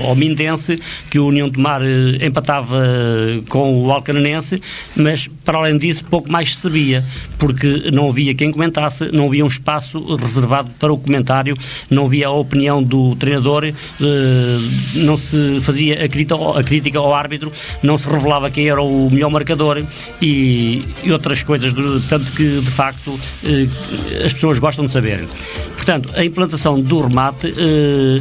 ao Mindense, que o União de Mar empatava com o Alcanenense, mas para além disso pouco mais se sabia, porque não havia quem comentasse, não havia um espaço reservado para o comentário, não havia a opinião do treinador, não se fazia a crítica ao árbitro, não se revelava quem era o melhor marcador e outras coisas, tanto que de facto as pessoas gostam de saber. Portanto, a implantação do remate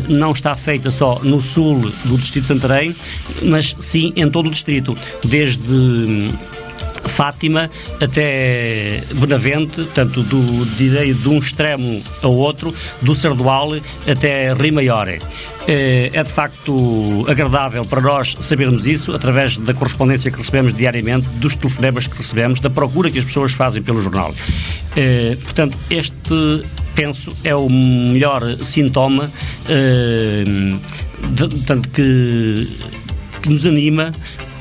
não está feita só no sul do distrito de Santarém, mas sim em todo o distrito, desde Fátima até Benavente, tanto de um extremo ao outro, do Sardual até Rio Maior. É de facto agradável para nós sabermos isso através da correspondência que recebemos diariamente, dos telefonemas que recebemos, da procura que as pessoas fazem pelo jornal. Portanto, este, penso, é o melhor sintoma tanto que nos anima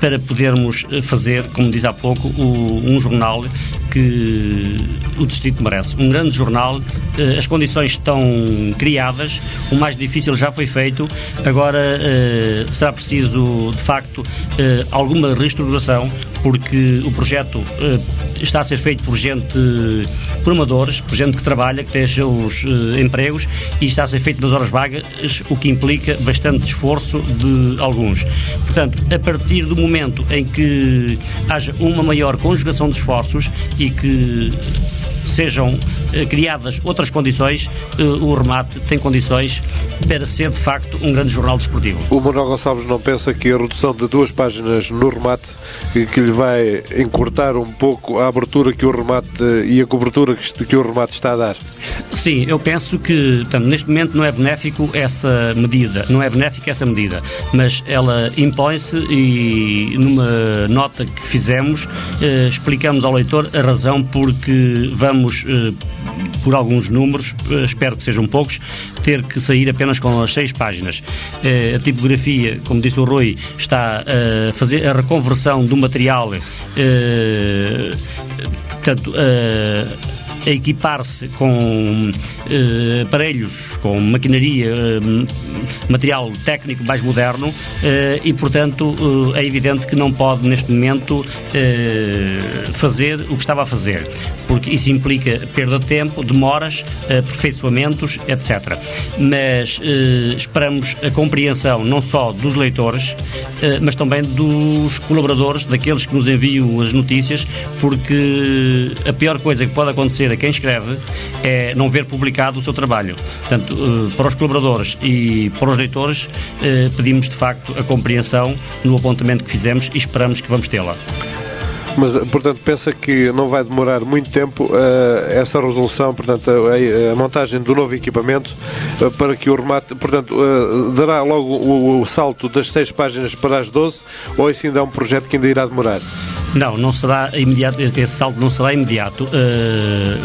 para podermos fazer, como diz há pouco, um jornal que o distrito merece. Um grande jornal, as condições estão criadas, o mais difícil já foi feito, agora será preciso, de facto, alguma reestruturação, porque o projeto está a ser feito por amadores, por gente que trabalha, que tem os seus empregos, e está a ser feito nas horas vagas, o que implica bastante esforço de alguns. Portanto, a partir do momento em que haja uma maior conjugação de esforços e que sejam criadas outras condições, o remate tem condições para ser de facto um grande jornal desportivo. O Manuel Gonçalves não pensa que a redução de 2 páginas no remate que lhe vai encurtar um pouco a abertura que o remate e a cobertura que o remate está a dar? Sim, eu penso que, portanto, neste momento não é benéfica essa medida, mas ela impõe-se e numa nota que fizemos explicamos ao leitor a razão porque vamos, por alguns números, espero que sejam poucos, ter que sair apenas com as 6 páginas. A tipografia, como disse o Rui, está a fazer a reconversão do material, portanto, a equipar-se com aparelhos, com maquinaria, material técnico mais moderno e, portanto, é evidente que não pode, neste momento, fazer o que estava a fazer, porque isso implica perda de tempo, demoras, aperfeiçoamentos, etc. Mas esperamos a compreensão não só dos leitores, mas também dos colaboradores, daqueles que nos enviam as notícias, porque a pior coisa que pode acontecer a quem escreve é não ver publicado o seu trabalho. Portanto, para os colaboradores e para os leitores, pedimos de facto a compreensão no apontamento que fizemos e esperamos que vamos tê-la. Mas, portanto, pensa que não vai demorar muito tempo essa resolução, portanto, a montagem do novo equipamento para que o remate, portanto, dará logo o salto das 6 páginas para as 12, ou isso ainda é um projeto que ainda irá demorar? Não será imediato, esse salto não será imediato.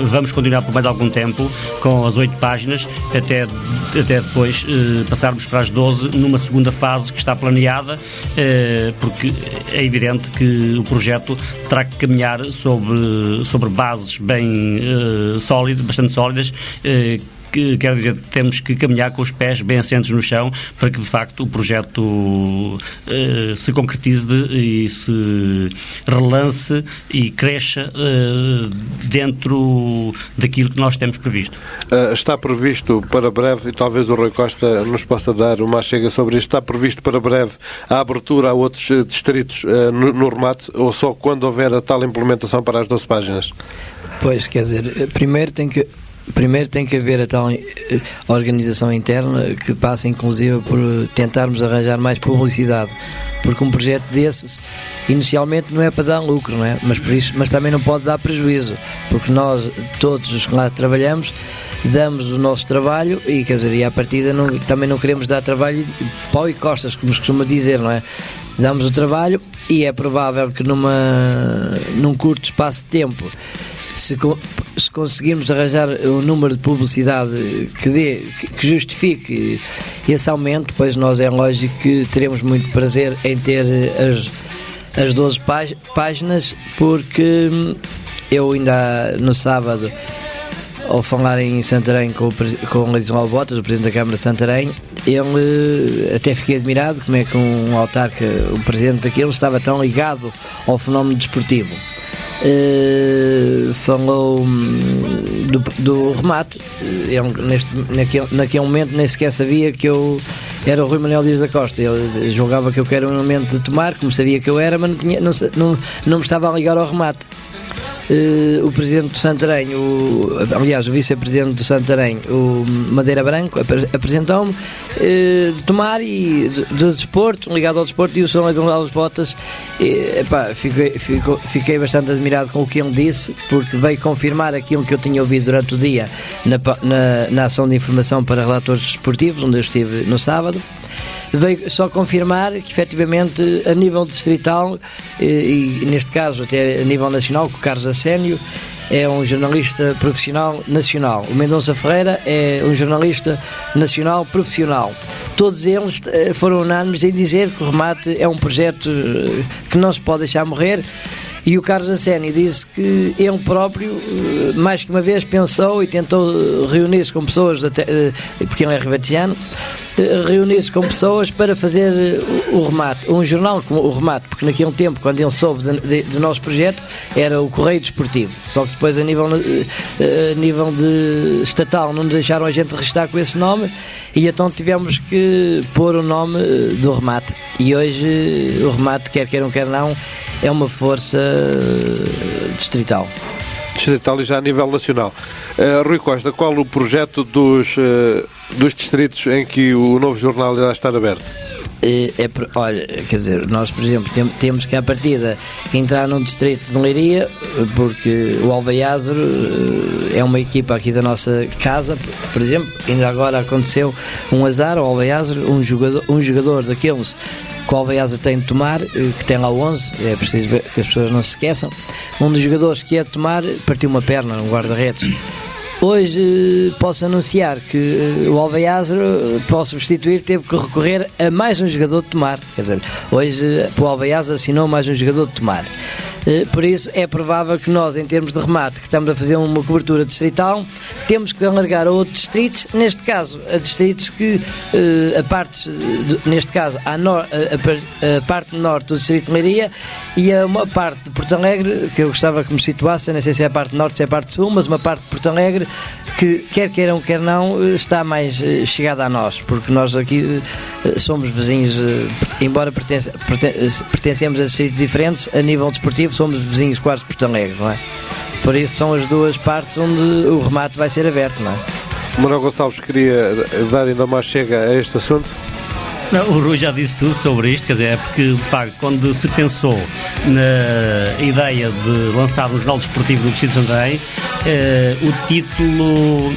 Vamos continuar por mais algum tempo com as 8 páginas, até depois passarmos para as 12 numa segunda fase que está planeada, porque é evidente que o projeto terá que caminhar sobre bases bem sólidas, bastante sólidas, que quer dizer, temos que caminhar com os pés bem assentes no chão para que de facto o projeto se concretize e se relance e cresça dentro daquilo que nós temos previsto. Está previsto para breve, e talvez o Rui Costa nos possa dar uma chega sobre isto, está previsto para breve a abertura a outros distritos no remate, ou só quando houver a tal implementação para as 12 páginas? Pois, quer dizer, primeiro tem que haver a tal organização interna que passa inclusive por tentarmos arranjar mais publicidade, porque um projeto desses inicialmente não é para dar lucro, não é? Mas também não pode dar prejuízo, porque nós, todos os que lá trabalhamos, damos o nosso trabalho e, quer dizer, e à partida também não queremos dar trabalho de pau e costas, como se costuma dizer, não é? Damos o trabalho e é provável que num curto espaço de tempo, se conseguirmos arranjar um número de publicidade que justifique esse aumento, pois nós é lógico que teremos muito prazer em ter as 12 páginas, porque eu ainda no sábado ao falar em Santarém com o Adicional Botas, o Presidente da Câmara de Santarém, ele até fiquei admirado como é que um autarca, o Presidente daquele, estava tão ligado ao fenómeno desportivo. Falou do remate. Naquele momento nem sequer sabia que eu era o Rui Manuel Dias da Costa. Ele julgava que eu era um elemento de tomar, como sabia que eu era, mas não me estava a ligar ao remate. O Presidente do Santarém, aliás, o Vice-Presidente do Santarém, o Madeira Branco, apresentou-me de tomar e de desporto, ligado ao desporto, e o Sr. Adonal das Botas. Fiquei bastante admirado com o que ele disse, porque veio confirmar aquilo que eu tinha ouvido durante o dia na ação de informação para relatores desportivos, onde eu estive no sábado. Veio só confirmar que efetivamente a nível distrital e neste caso até a nível nacional, que o Carlos Assénio é um jornalista profissional nacional, o Mendonça Ferreira é um jornalista nacional profissional. Todos eles foram unânimes em dizer que o remate é um projeto que não se pode deixar morrer. E o Carlos Assénio disse que ele próprio, mais que uma vez, pensou e tentou reunir-se com pessoas, porque ele é ribatejano, reunir-se com pessoas para fazer o remate, um jornal como o remate, porque naquele tempo, quando ele soube do nosso projeto, era o Correio Desportivo. Só que depois, a nível de estatal, não nos deixaram a gente registrar com esse nome, e então tivemos que pôr o nome do remate. E hoje o remate, quer queiram, quer não, é uma força distrital. Distrital e já a nível nacional. Rui Costa, qual o projeto dos distritos em que o novo jornal irá estar aberto? Olha, quer dizer, nós, por exemplo, temos que à partida entrar num distrito de Leiria, porque o Alvaiázaro é uma equipa aqui da nossa casa, por exemplo. Ainda agora aconteceu um azar ao Alvaiázaro, um jogador daqueles que o Alvaiázaro tem de tomar, que tem lá 11, é preciso ver que as pessoas não se esqueçam. Um dos jogadores que ia tomar partiu uma perna, um guarda-redes. Hoje posso anunciar que o Alvaiázaro, para o substituir, teve que recorrer a mais um jogador de tomar. Quer dizer, hoje o Alvaiázaro assinou mais um jogador de tomar. Por isso é provável que nós, em termos de remate, que estamos a fazer uma cobertura distrital, temos que alargar a outros distritos, neste caso a distritos que neste caso a parte norte do distrito de Leiria e a uma parte de Porto Alegre, que eu gostava que me situasse, não sei se é a parte norte ou se é a parte sul, mas uma parte de Porto Alegre que, quer queiram, quer não, está mais chegada a nós, porque nós aqui somos vizinhos, embora pertencemos a distritos diferentes, a nível desportivo somos vizinhos quase de Porto Alegre, não é? Por isso são as duas partes onde o remate vai ser aberto, não é? Manuel Gonçalves queria dar ainda mais chega a este assunto? Não, o Rui já disse tudo sobre isto, quer dizer, é porque, de facto, quando se pensou na ideia de lançar o Jornal Desportivo do Distrito de Santarém, o título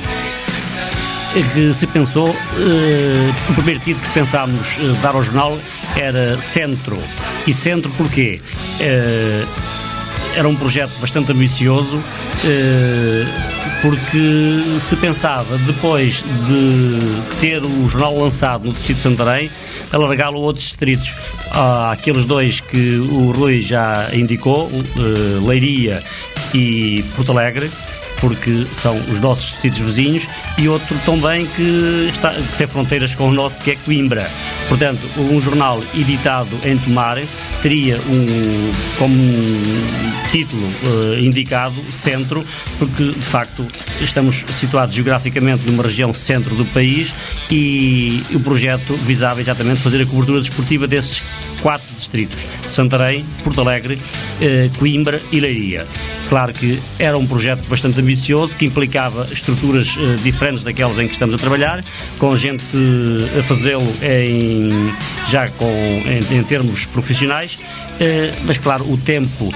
que se pensou, o primeiro título que pensámos dar ao jornal era Centro. E Centro porquê? Era um projeto bastante ambicioso, porque se pensava, depois de ter o jornal lançado no Distrito de Santarém, alargá-lo a outros distritos. Há aqueles dois que o Rui já indicou, Leiria e Porto Alegre, porque são os nossos distritos vizinhos, e outro também que tem fronteiras com o nosso, que é Coimbra. Portanto, um jornal editado em Tomar teria como título indicado Centro, porque de facto estamos situados geograficamente numa região centro do país e o projeto visava exatamente fazer a cobertura desportiva desses 4 distritos: Santarém, Porto Alegre, Coimbra e Leiria. Claro que era um projeto bastante ambicioso, que implicava estruturas diferentes daquelas em que estamos a trabalhar, com gente a fazê-lo em termos profissionais, mas claro, o tempo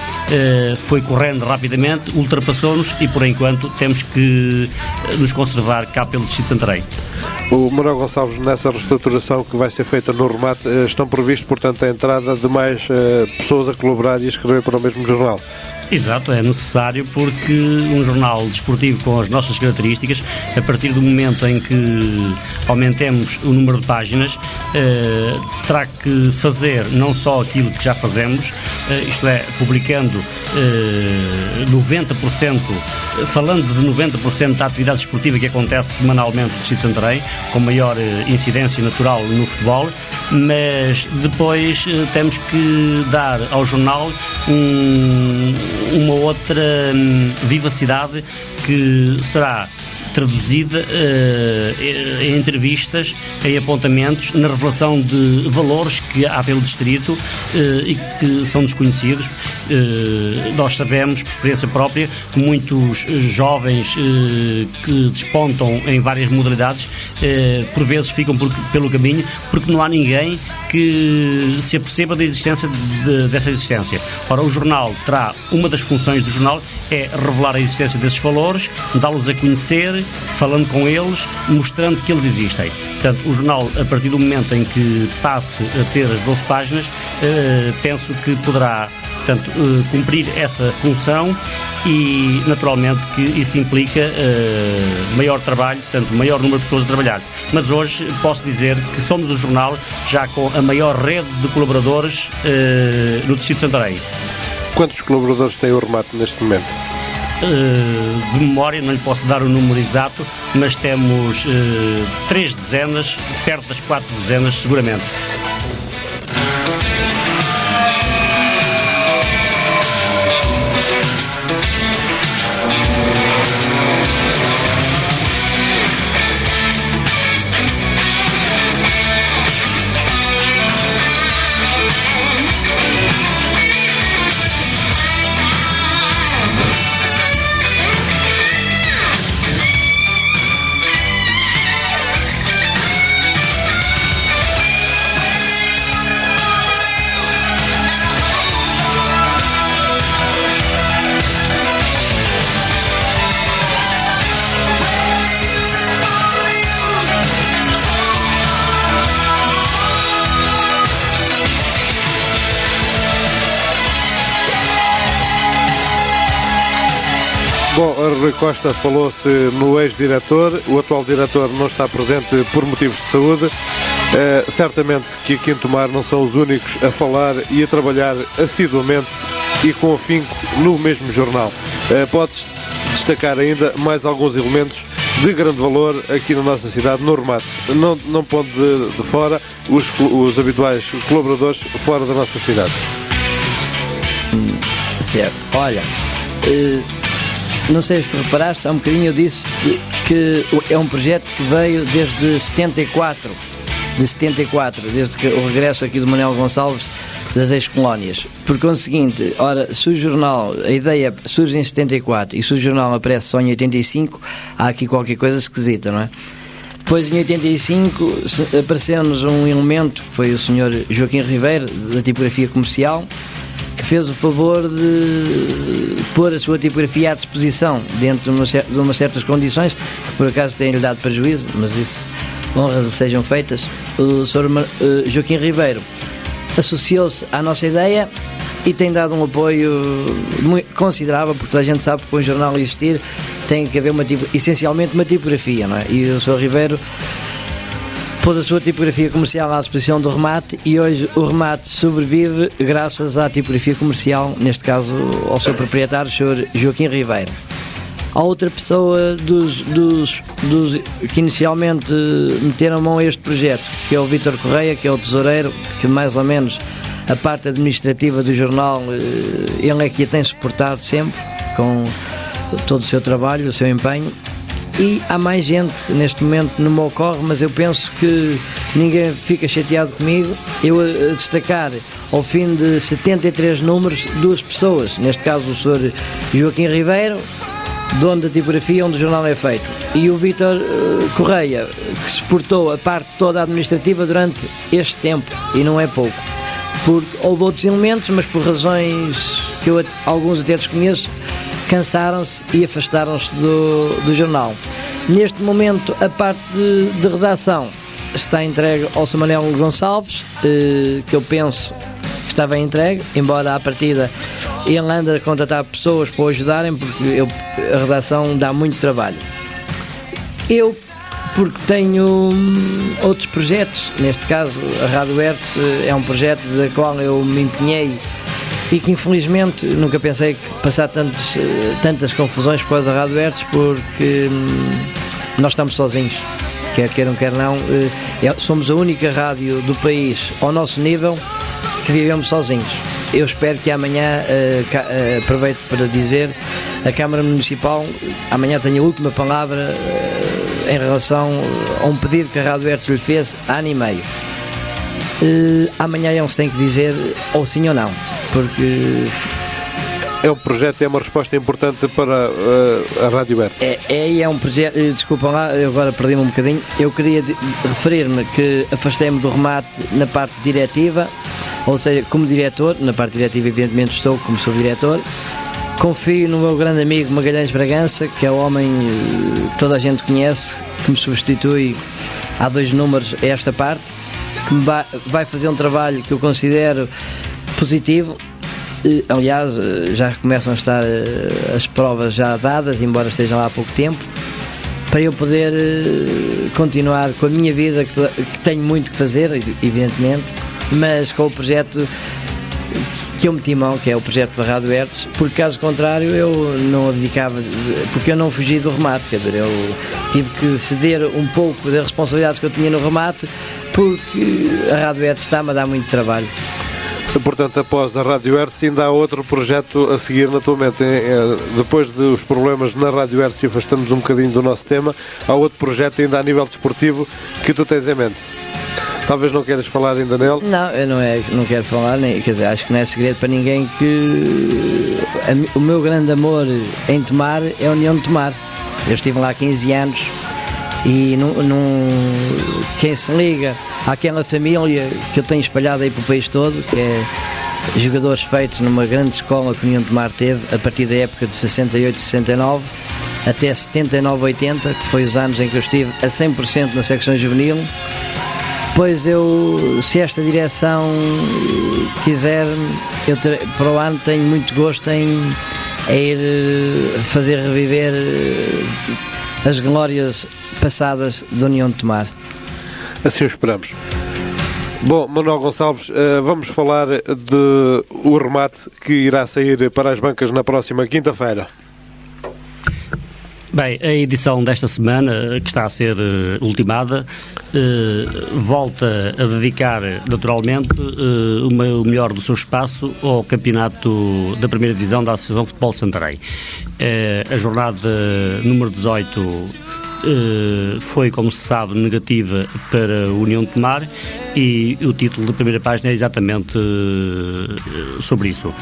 foi correndo rapidamente, ultrapassou-nos e por enquanto temos que nos conservar cá pelo Distrito de Santarém. O Manuel Gonçalves, nessa reestruturação que vai ser feita no remate, estão previstos, portanto, a entrada de mais pessoas a colaborar e a escrever para o mesmo jornal? Exato, é necessário, porque um jornal desportivo com as nossas características, a partir do momento em que aumentemos o número de páginas, terá que fazer não só aquilo que já fazemos, isto é, publicando 90% falando de 90% da atividade esportiva que acontece semanalmente no Distrito de Santarém, com maior incidência natural no futebol, mas depois temos que dar ao jornal uma outra vivacidade que será traduzida em entrevistas, em apontamentos, na revelação de valores que há pelo distrito e que são desconhecidos. Nós sabemos, por experiência própria, que muitos jovens que despontam em várias modalidades, por vezes ficam pelo caminho, porque não há ninguém que se aperceba da existência dessa existência. Ora, o jornal terá, uma das funções do jornal é revelar a existência desses valores, dá-los a conhecer, falando com eles, mostrando que eles existem. Portanto, o jornal, a partir do momento em que passe a ter as 12 páginas, penso que poderá, portanto, cumprir essa função e, naturalmente, que isso implica maior trabalho, portanto, maior número de pessoas a trabalhar. Mas hoje posso dizer que somos o jornal já com a maior rede de colaboradores no Distrito de Santarém. Quantos colaboradores tem o Remate neste momento? De memória não lhe posso dar o número exato, mas temos 3 dezenas, perto das 4 dezenas seguramente. Bom, a Rui Costa falou-se no ex-diretor, o atual diretor não está presente por motivos de saúde. Certamente que aqui em Tomar não são os únicos a falar e a trabalhar assiduamente e com afinco no mesmo jornal. Podes destacar ainda mais alguns elementos de grande valor aqui na nossa cidade, no Remate. Não pondo de fora os habituais colaboradores fora da nossa cidade. Certo. Olha, não sei se reparaste, há um bocadinho eu disse que é um projeto que veio desde 74, desde que o regresso aqui do Manuel Gonçalves das ex-colónias. Por conseguinte, ora, se o jornal, a ideia surge em 74 e se o jornal aparece só em 85, há aqui qualquer coisa esquisita, não é? Depois, em 85, apareceu-nos um elemento, que foi o Sr. Joaquim Ribeiro, da tipografia comercial, que fez o favor de pôr a sua tipografia à disposição dentro de umas certas condições, que por acaso têm-lhe dado prejuízo, mas isso, honras sejam feitas. O Sr. Joaquim Ribeiro associou-se à nossa ideia e tem dado um apoio muito considerável, porque toda a gente sabe que para um jornal existir tem que haver essencialmente uma tipografia, não é? E o Sr. Ribeiro pôs a sua tipografia comercial à disposição do Remate e hoje o Remate sobrevive graças à tipografia comercial, neste caso ao seu proprietário, o Sr. Joaquim Ribeiro. Há outra pessoa dos que inicialmente meteram a mão a este projeto, que é o Vítor Correia, que é o tesoureiro, que mais ou menos a parte administrativa do jornal, ele é que a tem suportado sempre, com todo o seu trabalho, o seu empenho. E há mais gente, neste momento não me ocorre, mas eu penso que ninguém fica chateado comigo. Eu a destacar, ao fim de 73 números, 2 pessoas, neste caso o Sr. Joaquim Ribeiro, dono da tipografia onde o jornal é feito, e o Vítor Correia, que suportou a parte toda administrativa durante este tempo, e não é pouco, porque houve outros elementos, mas por razões que eu alguns até desconheço, cansaram-se e afastaram-se do jornal. Neste momento, a parte de redação está entregue ao Sr. Manuel Gonçalves, que eu penso que está bem entregue, embora à partida ele anda a contratar pessoas para o ajudarem, porque a redação dá muito trabalho. Eu, porque tenho outros projetos, neste caso a Rádio Hertz é um projeto da qual eu me empenhei e que infelizmente nunca pensei que passar tantas confusões por causa da Rádio Hertz, porque nós estamos sozinhos, quer queiram, quer não, somos a única rádio do país ao nosso nível que vivemos sozinhos. Eu espero que amanhã, aproveito para dizer, a Câmara Municipal amanhã tenha a última palavra em relação a um pedido que a Rádio Hertz lhe fez há ano e meio. Amanhã eles têm que dizer ou sim ou não, porque é um projeto, é uma resposta importante para a Rádio Hertz. É um projeto, desculpam lá, eu agora perdi-me um bocadinho. Eu queria referir-me que afastei-me do remate na parte diretiva, ou seja, como diretor. Na parte diretiva evidentemente estou como sou diretor. Confio no meu grande amigo Magalhães Bragança, que é o homem que toda a gente conhece, que me substitui há 2 números a esta parte, que vai fazer um trabalho que eu considero positivo. Aliás, já começam a estar as provas já dadas, embora estejam lá há pouco tempo, para eu poder continuar com a minha vida, que tenho muito que fazer, evidentemente, mas com o projeto que eu meti mão, que é o projeto da Rádio Hertz, porque caso contrário eu não abdicava, porque eu não fugi do remate, quer dizer, eu tive que ceder um pouco das responsabilidades que eu tinha no remate, porque a Rádio Hertz está-me a dar muito trabalho. Portanto, após a Rádio Hertz, ainda há outro projeto a seguir na tua mente. Depois dos problemas na Rádio Hertz, e afastamos um bocadinho do nosso tema, há outro projeto ainda a nível desportivo que tu tens em mente. Talvez não queiras falar ainda nele? Não, eu não quero falar, quer dizer, acho que não é segredo para ninguém que o meu grande amor em Tomar é a União de Tomar. Eu estive lá há 15 anos e quem se liga àquela família que eu tenho espalhado aí para o país todo, que é jogadores feitos numa grande escola que a União de Tomar teve a partir da época de 68, 69 até 79, 80, que foi os anos em que eu estive a 100% na secção juvenil. Pois se esta direção quiser, para o ano tenho muito gosto em ir fazer reviver as glórias passadas da União de Tomar. Assim o esperamos. Bom, Manuel Gonçalves, vamos falar de o remate que irá sair para as bancas na próxima quinta-feira. Bem, a edição desta semana, que está a ser ultimada, volta a dedicar naturalmente o melhor do seu espaço ao campeonato da primeira divisão da Associação de Futebol de Santarém. A jornada número 18 foi, como se sabe, negativa para a União de Tomar, e o título da primeira página é exatamente sobre isso.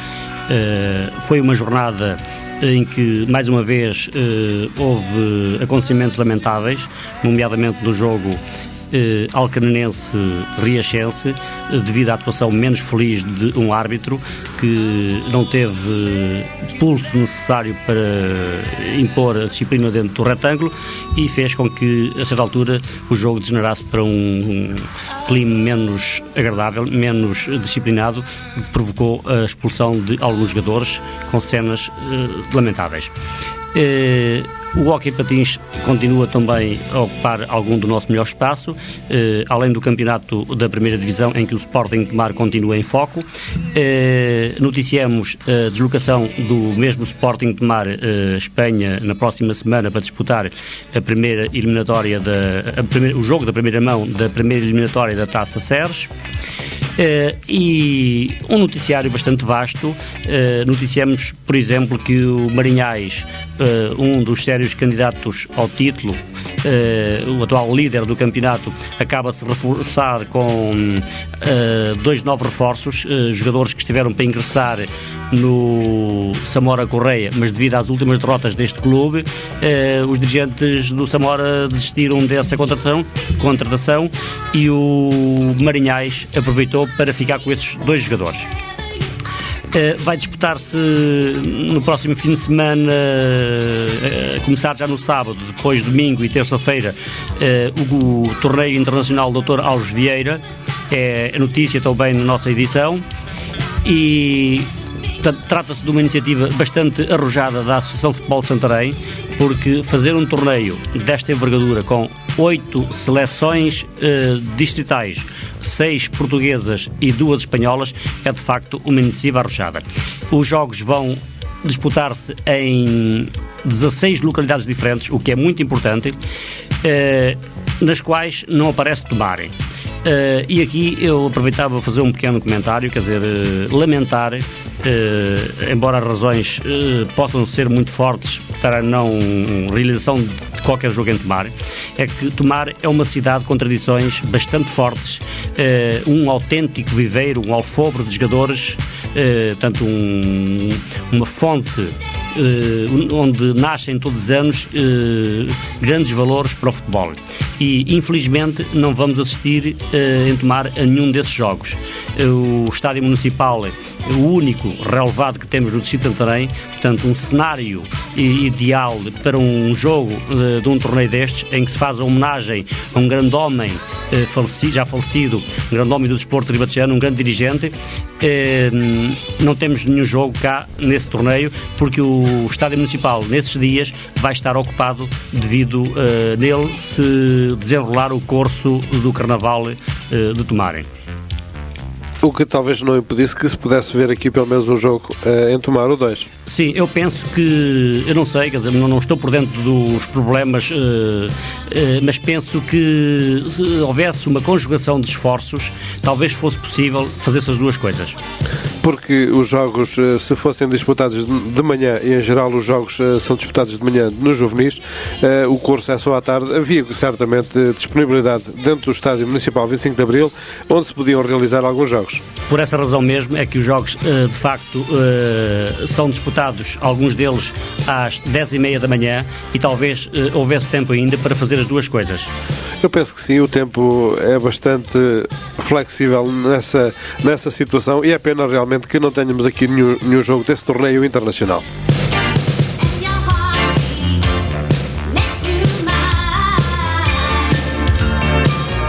Foi uma jornada em que, mais uma vez, houve acontecimentos lamentáveis, nomeadamente do jogo Alcanenense-Riachense, devido à atuação menos feliz de um árbitro que não teve pulso necessário para impor a disciplina dentro do retângulo, e fez com que, a certa altura, o jogo degenerasse para um clima menos agradável, menos disciplinado, que provocou a expulsão de alguns jogadores com cenas lamentáveis. O hóquei patins continua também a ocupar algum do nosso melhor espaço, além do campeonato da primeira divisão, em que o Sporting de Tomar continua em foco. Noticiamos a deslocação do mesmo Sporting de Tomar Espanha na próxima semana para disputar a primeira eliminatória o jogo da primeira mão da primeira eliminatória da Taça Serres. E um noticiário bastante vasto. Noticiamos, por exemplo, que o Marinhais, um dos sérios candidatos ao título, o atual líder do campeonato, acaba de se reforçar com 2 novos reforços, jogadores que estiveram para ingressar no Samora Correia, mas devido às últimas derrotas deste clube, os dirigentes do Samora desistiram dessa contratação, e o Marinhais aproveitou para ficar com esses 2 jogadores. Vai disputar-se no próximo fim de semana, começar já no sábado, depois domingo e terça-feira, o torneio internacional Dr. Alves Vieira. É a notícia também na nossa edição, e trata-se de uma iniciativa bastante arrojada da Associação de Futebol de Santarém, porque fazer um torneio desta envergadura com 8 seleções distritais 6 portuguesas e 2 espanholas, é de facto uma iniciativa arrojada. Os jogos vão disputar-se em 16 localidades diferentes, o que é muito importante, nas quais não aparece Tomar. E aqui eu aproveitava para fazer um pequeno comentário, quer dizer, lamentar, embora as razões possam ser muito fortes para a não realização de qualquer jogo em Tomar, é que Tomar é uma cidade com tradições bastante fortes, um autêntico viveiro, um alfobre de jogadores, tanto uma fonte onde nascem todos os anos grandes valores para o futebol. E infelizmente não vamos assistir em Tomar a nenhum desses jogos. O Estádio Municipal, o único relevado que temos no Distrito de Santarém, portanto um cenário ideal para um jogo de um torneio destes, em que se faz a homenagem a um grande homem já falecido, um grande homem do desporto ribatejano, um grande dirigente. Não temos nenhum jogo cá nesse torneio, porque o Estádio Municipal nesses dias vai estar ocupado devido nele se desenrolar o curso do Carnaval de Tomar. O que talvez não impedisse que se pudesse ver aqui pelo menos um jogo em Tomar ou 2. Sim, eu penso que, eu não sei, quer dizer, não estou por dentro dos problemas, mas penso que se houvesse uma conjugação de esforços, talvez fosse possível fazer essas duas coisas. Porque os jogos, se fossem disputados de manhã, e em geral os jogos são disputados de manhã nos juvenis, o curso é só à tarde, havia certamente disponibilidade dentro do Estádio Municipal 25 de Abril, onde se podiam realizar alguns jogos. Por essa razão mesmo é que os jogos, de facto, são disputados, alguns deles, às 10h30 da manhã, e talvez houvesse tempo ainda para fazer as duas coisas. Eu penso que sim, o tempo é bastante flexível nessa situação, e é pena realmente que não tenhamos aqui nenhum jogo desse torneio internacional.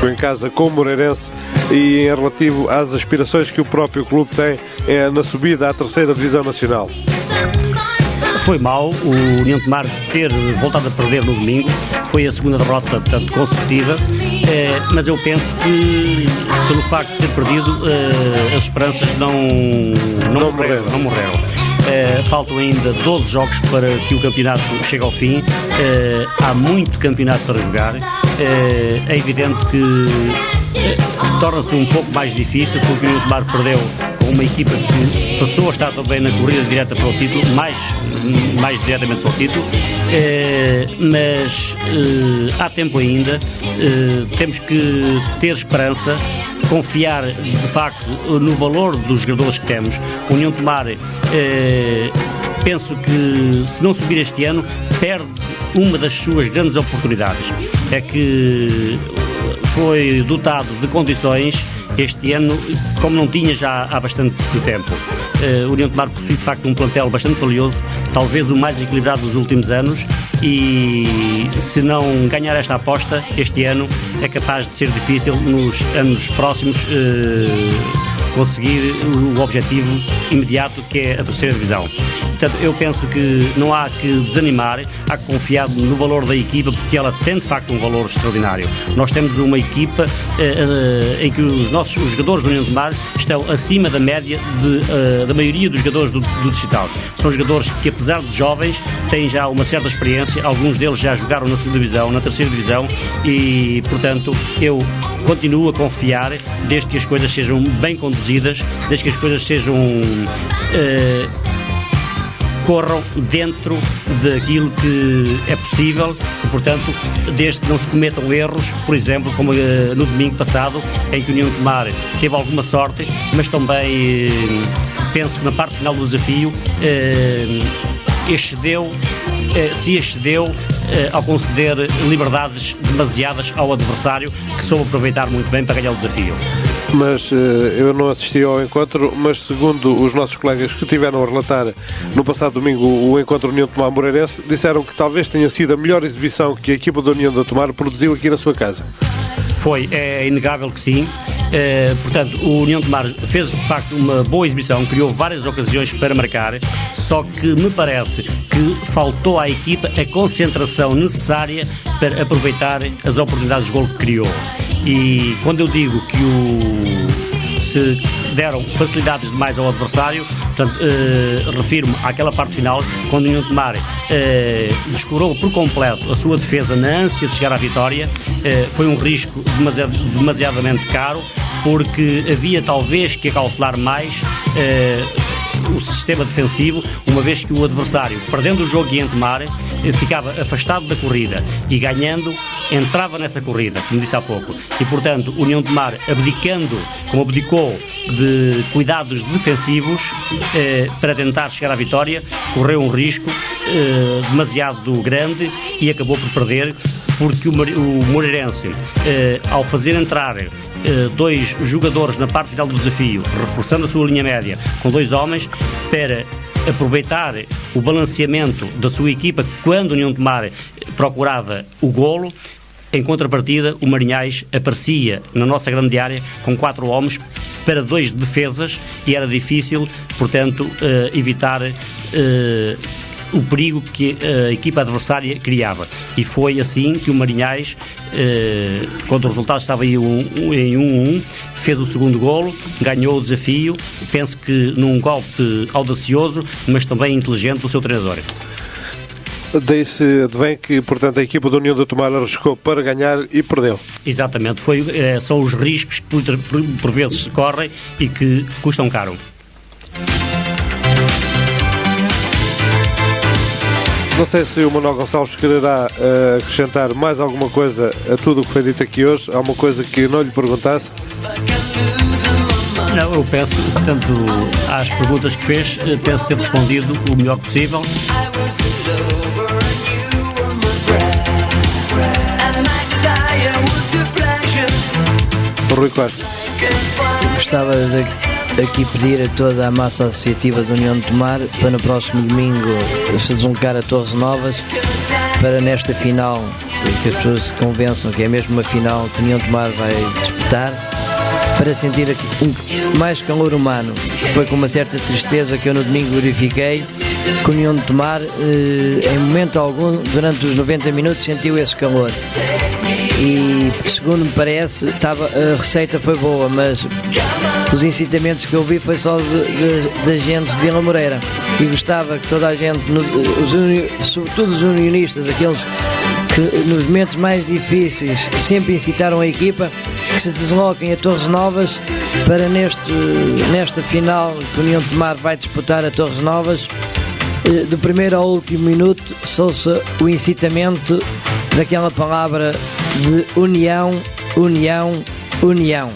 Em casa com o Moreirense, e em relativo às aspirações que o próprio clube tem na subida à 3ª Divisão Nacional. Foi mau o União de Tomar ter voltado a perder no domingo, foi a segunda derrota, portanto, consecutiva, mas eu penso que pelo facto de ter perdido as esperanças não morreram. Faltam ainda 12 jogos para que o campeonato chegue ao fim, há muito campeonato para jogar, é evidente que torna-se um pouco mais difícil, porque o União de Tomar perdeu com uma equipa que passou a estar também na corrida direta para o título, mais diretamente para o título, mas há tempo ainda, temos que ter esperança, confiar de facto no valor dos jogadores que temos. O União de Tomar, penso que se não subir este ano, perde uma das suas grandes oportunidades. É que foi dotado de condições este ano, como não tinha já há bastante tempo. O União de Tomar possui de facto um plantel bastante valioso, talvez o mais equilibrado dos últimos anos, e se não ganhar esta aposta este ano, é capaz de ser difícil nos anos próximos conseguir o objetivo imediato, que é a 3ª Divisão. Portanto, eu penso que não há que desanimar, há que confiar no valor da equipa, porque ela tem de facto um valor extraordinário. Nós temos uma equipa em que os jogadores do União de Tomar estão acima da média da maioria dos jogadores do distrital. São jogadores que, apesar de jovens, têm já uma certa experiência, alguns deles já jogaram na 2ª Divisão, na 3ª Divisão, e, portanto, eu continuo a confiar, desde que as coisas sejam bem conduzidas, desde que as coisas sejam corram dentro daquilo que é possível e, portanto, desde que não se cometam erros, por exemplo, como no domingo passado, em que o União de Tomar teve alguma sorte, mas também penso que na parte final do desafio se excedeu ao conceder liberdades demasiadas ao adversário, que soube aproveitar muito bem para ganhar o desafio. Mas eu não assisti ao encontro, mas segundo os nossos colegas que tiveram a relatar no passado domingo o encontro União de Tomar Moreirense, disseram que talvez tenha sido a melhor exibição que a equipa da União de Tomar produziu aqui na sua casa. Foi, é inegável que sim. Portanto, o União de Tomar fez de facto uma boa exibição, criou várias ocasiões para marcar, só que me parece que faltou à equipa a concentração necessária para aproveitar as oportunidades de golo que criou. E quando eu digo que se deram facilidades demais ao adversário, portanto, refiro-me àquela parte final, quando o União de Tomar descurou por completo a sua defesa na ânsia de chegar à vitória. Foi um risco demasiadamente caro, porque havia talvez que acautelar mais o sistema defensivo, uma vez que o adversário, perdendo o jogo e em Tomar, ficava afastado da corrida, e ganhando, entrava nessa corrida, como disse há pouco. E, portanto, o União de Tomar, abdicando, como abdicou, de cuidados defensivos para tentar chegar à vitória, correu um risco demasiado grande e acabou por perder, porque o Moreirense, ao fazer entrar dois jogadores na parte final do desafio, reforçando a sua linha média com 2 homens, para aproveitar o balanceamento da sua equipa quando o União de Tomar procurava o golo. Em contrapartida, o Marinhais aparecia na nossa grande área com 4 homens para 2 defesas, e era difícil, portanto, evitar o perigo que a equipa adversária criava. E foi assim que o Marinhais, quando o resultado estava em 1-1, fez o segundo golo, ganhou o desafio, penso que num golpe audacioso, mas também inteligente do seu treinador. Daí-se advém que, portanto, a equipa da União de Tomar arriscou para ganhar e perdeu. Exatamente, são os riscos que por vezes se correm e que custam caro. Não sei se o Manuel Gonçalves quererá acrescentar mais alguma coisa a tudo o que foi dito aqui hoje. Há uma coisa que não lhe perguntasse? Não, eu penso, portanto, às perguntas que fez, penso ter respondido o melhor possível. Rui Costa. Gostava de aqui pedir a toda a massa associativa da União de Tomar para no próximo domingo se deslocar a Torres Novas, para nesta final, que as pessoas se convençam que é mesmo uma final que a União de Tomar vai disputar, para sentir aqui mais calor humano. Foi com uma certa tristeza que eu no domingo verifiquei que a União de Tomar, em momento algum, durante os 90 minutos, sentiu esse calor. E, segundo me parece, a receita foi boa, mas os incitamentos que eu vi foi só de gente de Vila Moreira. E gostava que toda a gente, sobretudo os unionistas, aqueles que nos momentos mais difíceis sempre incitaram a equipa, que se desloquem a Torres Novas para nesta final que a União de Tomar vai disputar a Torres Novas. Do primeiro ao último minuto, sou-se o incitamento daquela palavra de união, união, união.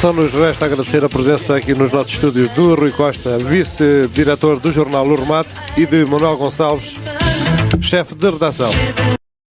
Só nos resta agradecer a presença aqui nos nossos estúdios do Rui Costa, vice-diretor do jornal O Remate, e de Manuel Gonçalves, chefe de redação.